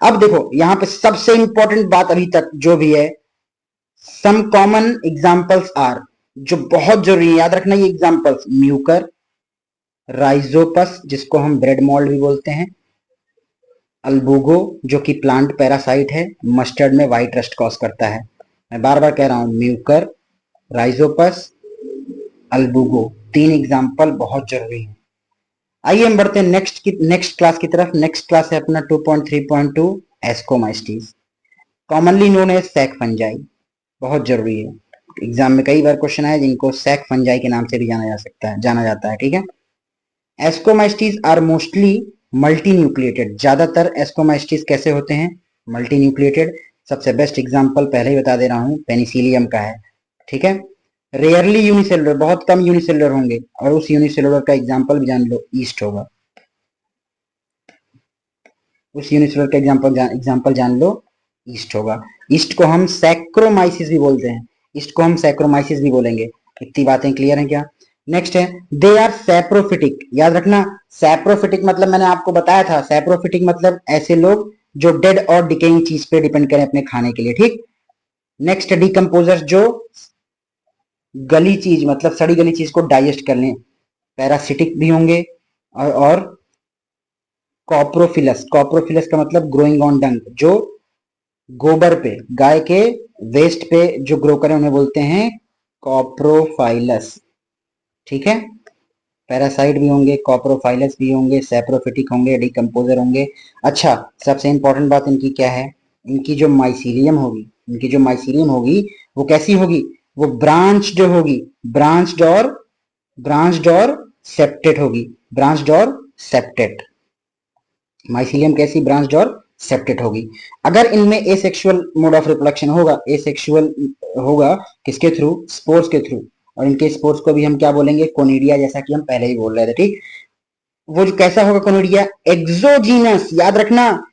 अब देखो यहां पे सबसे इंपॉर्टेंट बात अभी तक जो भी है, सम कॉमन एग्जांपल्स आर, जो बहुत जरूरी है याद रखना ये एग्जांपल्स, म्यूकर, राइजोपस जिसको हम ब्रेड मोल्ड भी बोलते हैं, अल्बुगो जो कि प्लांट पैरासाइट है, मस्टर्ड में व्हाइट रस्ट कॉज करता है। मैं बार बार कह रहा हूं, म्यूकर, राइजोपस, अल्बुगो, तीन एग्जाम्पल बहुत जरूरी है। आइए हम बढ़ते हैं नेक्स्ट क्लास की तरफ। नेक्स्ट क्लास है अपना 2.3.2 ascomycetes, commonly known as sac fungi. बहुत जरूरी है, एग्जाम में कई बार क्वेश्चन आया जिनको सैक फंजाई के नाम से भी जाना जाता है, ठीक है। एस्कोमाइस्टीज आर मोस्टली मल्टी न्यूक्लिएटेड। ज्यादातर एस्कोमाइस्टीज कैसे होते हैं, मल्टी न्यूक्लिएटेड। सबसे बेस्ट एग्जांपल पहले ही बता दे रहा हूं, पेनिसिलियम का है, ठीक है। रेयरली यूनिसेलुलर, बहुत कम यूनिसेलुलर होंगे, और उस यूनिसेलुलर का एग्जांपल भी जान लो, ईस्ट होगा। उस यूनिसेलुलर का एग्जांपल जान लो, ईस्ट होगा। ईस्ट को हम सैक्रोमाइसिस भी बोलते हैं, ईस्ट को हम सैक्रोमाइसिस भी बोलेंगे। इतनी बातें क्लियर हैं क्या। नेक्स्ट है, दे आर सैप्रोफिटिक। याद रखना, सैप्रोफिटिक मतलब मैंने आपको बताया था, सैप्रोफिटिक मतलब ऐसे लोग जो डेड और डिकेइंग चीज पे डिपेंड करें अपने खाने के लिए, ठीक। नेक्स्ट, डिकम्पोजर्स जो गली चीज मतलब सड़ी गली चीज को डाइजेस्ट कर लें। पैरासिटिक भी होंगे, और कॉप्रोफिलस, कॉप्रोफिलस का मतलब ग्रोइंग ऑन डंग, जो गोबर पे, गाय के वेस्ट पे जो ग्रो करें उन्हें बोलते हैं कॉप्रोफाइलस, ठीक है। पैरासाइट भी होंगे, कॉप्रोफाइलस भी होंगे, सैप्रोफिटिक होंगे, डिकम्पोजर होंगे। अच्छा, सबसे इंपॉर्टेंट बात इनकी क्या है, इनकी जो माइसीलियम होगी, इनकी जो माइसीलियम होगी वो कैसी होगी, वो ब्रांच्ड होगी, ब्रांच्ड और सेप्टेट होगी, ब्रांच्ड और सेप्टेट। माइसीलियम कैसी, ब्रांच्ड और सेप्टेट होगी। अगर इनमें एसेक्सुअल मोड ऑफ रिप्रोडक्शन होगा, एसेक्सुअल होगा किसके थ्रू, स्पोर्स के थ्रू। और इनके स्पोर्स को भी हम क्या बोलेंगे, कोनिडिया, जैसा कि हम पहले ही बोल रहे थे, ठीक। वो जो कैसा होगा कोनिडिया, एक्सोजीनस। याद रखना,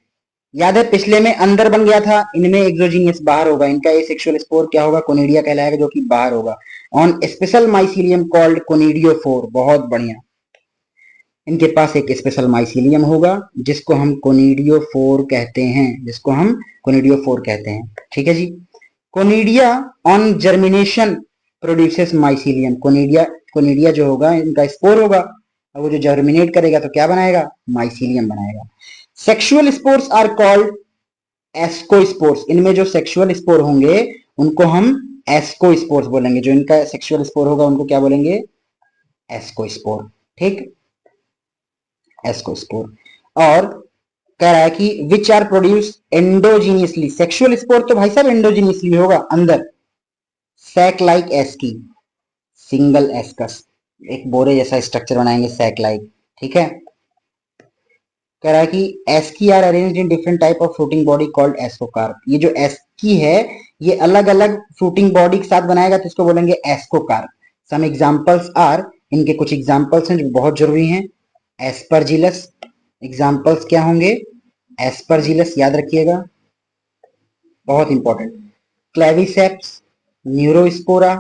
याद है पिछले में अंदर बन गया था, इनमें एक्सोजीनियस बाहर होगा। इनका एसेक्सुअल स्पोर क्या होगा, कोनिडिया कहलाएगा, जो कि बाहर होगा, on special mycelium called conidiophore. बहुत बढ़िया, इनके पास एक स्पेशल माइसीलियम होगा जिसको हम कोनिडियोफोर कहते हैं, जिसको हम कोनिडियोफोर कहते हैं, ठीक है जी। Conidia on germination produces mycelium. Conidia, conidia जो होगा इनका स्पोर होगा, और वो जो जर्मिनेट करेगा तो क्या बनाएगा, माइसीलियम बनाएगा। Sexual spores are called ascospores. इनमें जो सेक्सुअल स्पोर होंगे उनको हम एस्कोस्पोर्स बोलेंगे, जो इनका सेक्सुअल स्पोर होगा उनको क्या बोलेंगे, एस्कोस्पोर, ठीक, एस्कोस्पोर। और कह रहा है कि which are produce endogenously. Sexual spore तो भाई साहब एंडोजीनियसली होगा अंदर, sac like asci, single ascus, एक बोरे जैसा स्ट्रक्चर बनाएंगे सैक लाइक, ठीक है। कह रहा है कि ASCII are arranged in different type of fruiting body called ascocarp. ये जो एस्की है ये अलग अलग फ्रूटिंग बॉडी के साथ बनाएगा तो इसको बोलेंगे एस्कोकार्प। सम एग्जांपल्स आर, इनके कुछ एग्जांपल्स हैं जो बहुत जरूरी हैं। एस्परजिलस, एग्जांपल्स क्या होंगे, एस्परजिलस याद रखिएगा, बहुत इंपॉर्टेंट। क्लेविसेप्स, न्यूरोस्पोरा,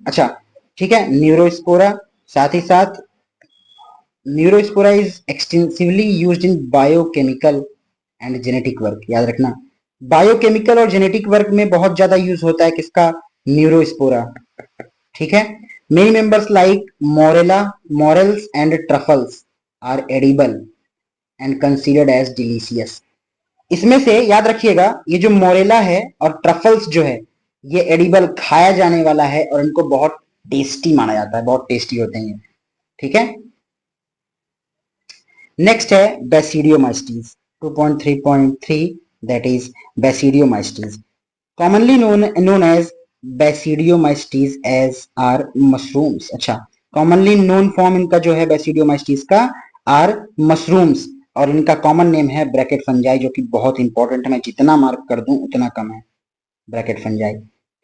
अच्छा ठीक है, न्यूरोस्पोरा, साथ ही साथ Neurospora is extensively used in biochemical and genetic work. याद रखना, बायोकेमिकल और जेनेटिक वर्क में बहुत ज्यादा यूज होता है किसका? न्यूरोस्पोरा। ठीक है। Many members like morella, morels and truffles are edible and considered as delicious. इसमें से याद रखिएगा, ये जो मोरेला है और ट्रफल्स जो है ये एडिबल, खाया जाने वाला है और इनको बहुत टेस्टी माना जाता है, बहुत टेस्टी होते हैं ये। ठीक है। नेक्स्ट है basidiomycetes 2.3.3, that is basidiomycetes, commonly known as basidiomycetes as are mushrooms. अच्छा, कॉमनली नोन फॉर्म इनका जो है बेसिडियोमाइस्टीज का आर मशरूम्स, और इनका कॉमन नेम है ब्रैकेट फंजाई, जो कि बहुत इंपॉर्टेंट है, मैं जितना मार्क कर दूं उतना कम है, ब्रैकेट फंजाई।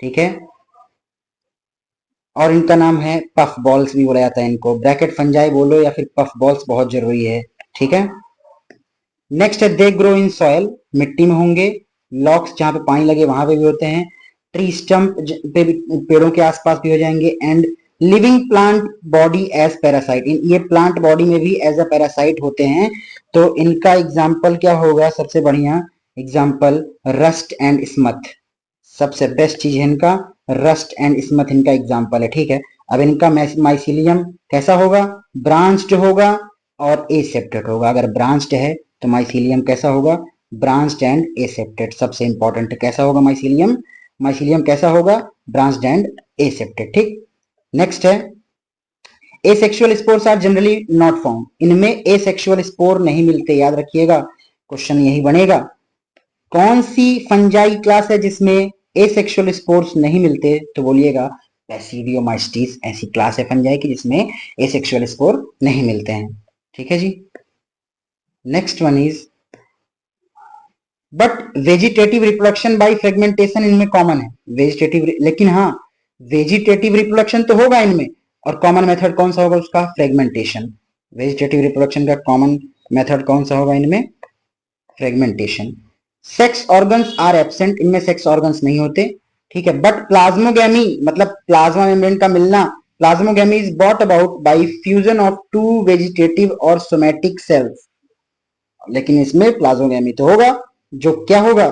ठीक है। और इनका नाम है पफ बॉल्स भी बोला जाता है इनको, ब्रैकेट फंजाई बोलो या फिर पफ बॉल्स, बहुत जरूरी है। ठीक है। नेक्स्ट है दे ग्रो इन सॉयल, मिट्टी में होंगे, लॉक्स जहां पे पानी लगे वहां पे भी होते हैं, ट्री स्टम्प पे भी, पेड़ों के आसपास भी हो जाएंगे, and living plant body as parasite, ये प्लांट बॉडी में भी एज अ पैरासाइट होते हैं। तो इनका एग्जाम्पल क्या होगा? सबसे बढ़िया एग्जाम्पल रस्ट एंड स्मथ, सबसे बेस्ट चीज है इनका रस्ट एंड स्मथ, इनका एग्जाम्पल है। ठीक है। अब इनका माइसिलियम कैसा होगा? ब्रांच्ड होगा और एसेप्टेड होगा। अगर ब्रांच्ड है तो माइसिलियम कैसा होगा? Branched and aseptate. सबसे इंपॉर्टेंट कैसा होगा माइसिलियम? माइसिलियम कैसा होगा? Branched and aseptate. ठीक। नेक्स्ट है asexual spores are generally not found, इनमें एसेक्सुअल स्पोर नहीं मिलते, याद रखिएगा, क्वेश्चन यही बनेगा। कौन सी फंजाई क्लास है जिसमें एसेक्सुअल स्पोर्स नहीं मिलते? तो बोलिएगा बेसिडियोमाइस्टीज ऐसी क्लास है फंजाई की जिसमें एसेक्सुअल स्पोर नहीं मिलते हैं। ठीक है जी। Next one is but vegetative reproduction by fragmentation इनमें कॉमन है, वेजिटेटिव, लेकिन हाँ वेजिटेटिव रिप्रोडक्शन तो होगा इनमें, और कॉमन मेथड कौन सा होगा उसका? फ्रेगमेंटेशन। वेजिटेटिव रिप्रोडक्शन का कॉमन मेथड कौन सा होगा इनमें? Fragmentation. Sex organs are absent, इनमें सेक्स ऑर्गन्स नहीं होते। ठीक है। बट प्लाज्मोगैमी मतलब प्लाज्मा मेम्ब्रेन का मिलना, plasmogamy is brought about by fusion of two vegetative और सोमैटिक सेल्स, लेकिन इसमें प्लाज्मोगैमी तो होगा, जो क्या होगा?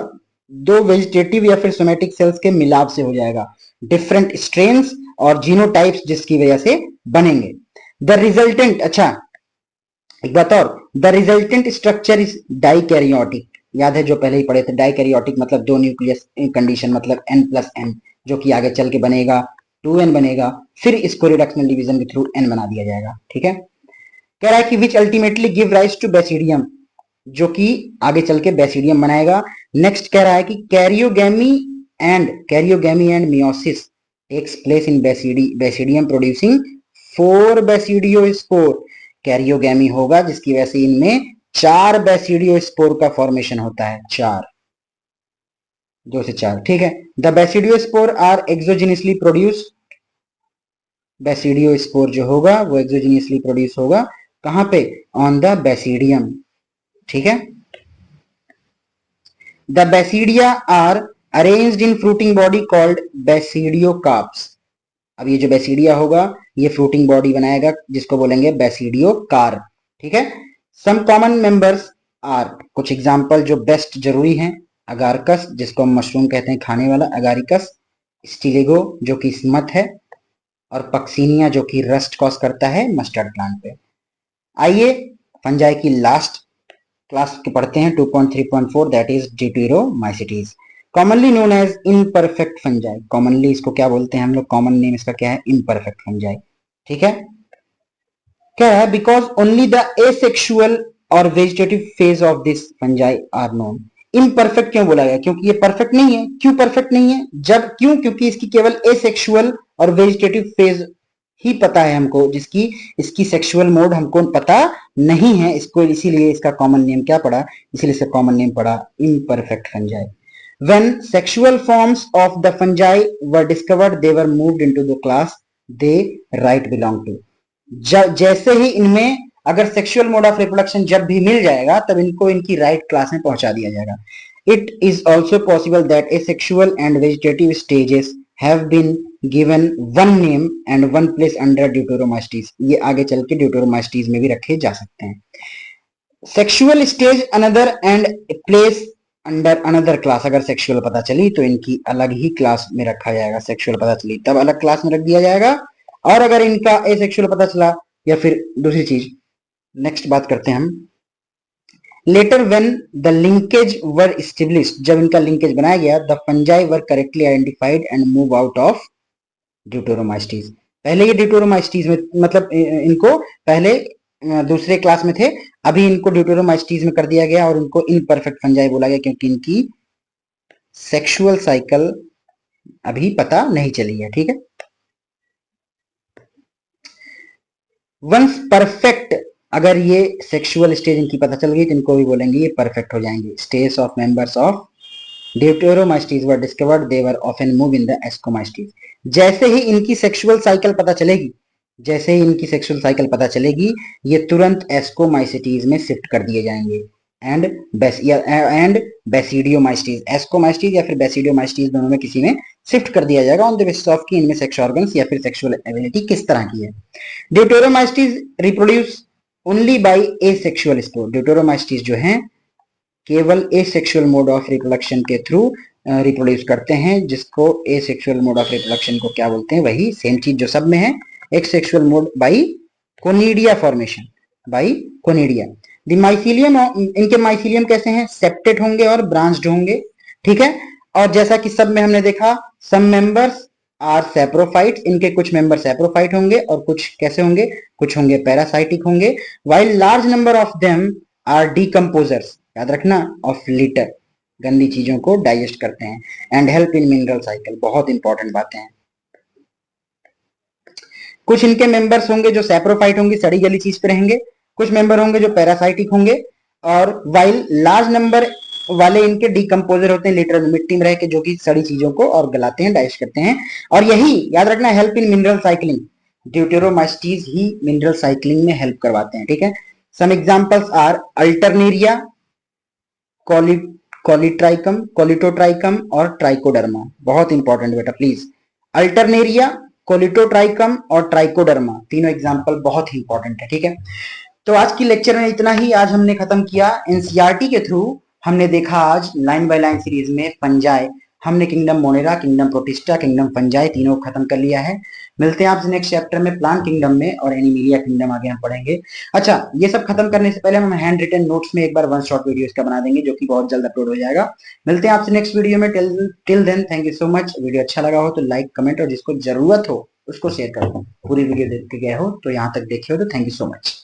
दो वेजिटेटिव या फिर सोमैटिक सेल्स के मिलाप से हो जाएगा, डिफरेंट स्ट्रेन्स और जीनोटाइप्स जिसकी वजह से बनेंगे। द रिजल्टेंट, अच्छा एक बात और, the resultant structure is dikaryotic, याद है जो पहले ही पढ़े थे, डाइकैरियोटिक मतलब दो न्यूक्लियस कंडीशन, मतलब n+n, जो कि आगे चल के बनेगा 2n बनेगा, फिर इसको रिडक्शनल डिवीजन के थ्रू n बना दिया जाएगा। ठीक है। कह रहा है कि which ultimately give rise to basidium, जो कि आगे चल के बेसिडियम बनाएगा। नेक्स्ट कह रहा है कि karyogamy and meiosis takes place in basidium producing 4 basidiospore, karyogamy होगा जिसकी वजह से इनमें 4 बेसिडियोस्पोर का फॉर्मेशन होता है, 4, 2 से 4। ठीक है। The basidiospore are exogenously produced, basidiospore जो होगा वो एक्सोजिनसली प्रोड्यूस होगा कहां पे? On the basidium. ठीक है। The basidia are arranged in fruiting body called basidiocarps, अब ये जो बेसिडिया होगा ये फ्रूटिंग बॉडी बनाएगा जिसको बोलेंगे बेसिडियोकार्प। ठीक है। सम कॉमन मेंबर्स आर, कुछ एग्जांपल जो बेस्ट जरूरी हैं, अगारकस जिसको हम मशरूम कहते हैं खाने वाला अगारिकस, स्टिलिगो जो कि स्मथ है, और पक्सिनिया जो कि रस्ट कॉज करता है मस्टर्ड प्लांट पे। आइए फंजाई की लास्ट क्लास के पढ़ते हैं 2.3.4, that is deuteromycetes, commonly known as imperfect fungi, commonly इसको क्या बोलते हैं हम लोग? कॉमन नेम इसका क्या है? Imperfect fungi. ठीक है। क्या है? बिकॉज ओनली द एसेक्सुअल और vegetative phase of this fungi are known. Imperfect क्यों बोला गया? क्योंकि ये परफेक्ट नहीं है। क्यों परफेक्ट नहीं है? जब क्यों? क्योंकि इसकी केवल एसेक्सुअल और वेजिटेटिव फेज ही पता है हमको, जिसकी इसकी सेक्सुअल मोड हमको पता नहीं है, इसको इसीलिए इसका कॉमन नेम क्या पड़ा? इसीलिए इसका कॉमन नेम पड़ा imperfect fungi. When sexual forms of the fungi were discovered, they were moved into the class they right belong to. जैसे ही इनमें अगर सेक्सुअल मोड ऑफ रिप्रोडक्शन जब भी मिल जाएगा तब इनको इनकी राइट क्लास में पहुंचा दिया जाएगा। It is also possible that asexual and vegetative stages have been given one name and one place under deuteromycetes, ये आगे चल के ड्यूटेरोमाइस्टीज में भी रखे जा सकते हैं। Sexual stage another and place under another class अगर सेक्सुअल पता चली तो इनकी अलग ही क्लास में रखा जाएगा। सेक्सुअल पता चली तब अलग क्लास में रख दिया जाएगा, और अगर इनका एसेक्सुअल पता चला या फिर दूसरी चीज। नेक्स्ट बात करते हैं हम। Later when the linkage were established, जब इनका लिंकेज बनाया गया, the fungi were correctly identified and move out of deuteromycetes. पहले ये ड्यूटेरोमाइस्टीज में, मतलब इनको पहले दूसरे क्लास में थे, अभी इनको ड्यूटेरोमाइस्टीज में कर दिया गया और इनको इनपरफेक्ट फंजाई बोला गया क्योंकि इनकी सेक्सुअल साइकिल अभी पता नहीं चली है। ठीक है, वंस परफेक्ट, अगर ये सेक्सुअल स्टेज इनकी पता चल गई तो इनको भी बोलेंगे ये परफेक्ट हो जाएंगे। Stage of members of deuteromycetes were discovered, they were often move in the ascomycetes. जैसे ही इनकी सेक्सुअल साइकिल पता चलेगी, जैसे ही इनकी सेक्सुअल साइकिल पता चलेगी, ये तुरंत एस्कोमाइसिटीज में शिफ्ट कर दिए जाएंगे। एंड बेसिडियोमाइस्टीज, एस्कोमाइस्टीज या फिर बेसिडियोमाइस्टीज, दोनों में किसी में शिफ्ट कर दिया जाएगा ऑन द बेसिस ऑफ कि इनमें सेक्स ऑर्गन्स या फिर सेक्सुअल एबिलिटी किस तरह की है। Deuteromycetes reproduce only by asexual spore. Deuteromycetes जो हैं केवल एसेक्सुअल मोड ऑफ रिप्रोडक्शन के थ्रू रिप्रोड्यूस करते हैं, जिसको एसेक्सुअल मोड ऑफ रिप्रोडक्शन को क्या बोलते हैं, वही सेम चीज जो सब में है, एक्सेक्सुअल mode by conidia formation, by conidia. The mycelium, इनके माइसीलियम कैसे हैं, सेप्टेड होंगे और ब्रांच्ड होंगे। ठीक है, और जैसा कि सब में हमने देखा, सम मेंबर्स आर सैप्रोफाइट्स, इनके कुछ मेंबर सैप्रोफाइट होंगे और कुछ कैसे होंगे, कुछ होंगे पैरासाइटिक होंगे। While large number of them are decomposers, याद रखना, ऑफ लिटर, गंदी चीजों को डाइजेस्ट करते हैं। And help in mineral cycle, बहुत इंपॉर्टेंट बातें हैं। कुछ इनके मेंबर्स होंगे जो सैप्रोफाइट होंगे, सड़ी गली चीज पे रहेंगे, कुछ मेंबर होंगे जो पैरासाइटिक होंगे, और वाइल लार्ज नंबर वाले इनके डीकम्पोजर होते हैं लिटर में, मिट्टी में रह के, जो कि सड़ी चीजों को और गलाते हैं, डाइजेस्ट करते हैं। और यही याद रखना, help in mineral cycling, deuteromycetes ही मिनरल साइक्लिंग में हेल्प करवाते हैं। ठीक है, some examples are Alternaria, Colletotrichum, Colletotrichum और ट्राइकोडर्मा। बहुत इंपॉर्टेंट बेटा प्लीज, अल्टरनेरिया, कोलिटोट्राइकम और ट्राइकोडर्मा, तीनों एग्जांपल बहुत ही इंपॉर्टेंट है। ठीक है, तो आज की लेक्चर में इतना ही। आज हमने खत्म किया एनसीईआरटी के थ्रू, हमने देखा आज लाइन बाय लाइन सीरीज में फंजाई, हमने kingdom Monera, kingdom protista, kingdom fungi, तीनों को खत्म कर लिया है। मिलते हैं आपसे नेक्स्ट चैप्टर में प्लांट किंगडम में, और एनिमिलिया किंगडम आगे हम पढ़ेंगे। अच्छा, ये सब खत्म करने से पहले हम हैंड रिटन नोट्स में एक बार वन शॉट वीडियो इसका बना देंगे, जो कि बहुत जल्द अपलोड हो जाएगा। मिलते हैं आपसे नेक्स्ट वीडियो में। Till then thank you so much. Video अच्छा लगा हो तो लाइक, कमेंट, और जिसको जरूरत हो उसको शेयर करो। पूरी वीडियो देख के गए हो तो यहाँ तक देखे हो तो थैंक यू सो मच।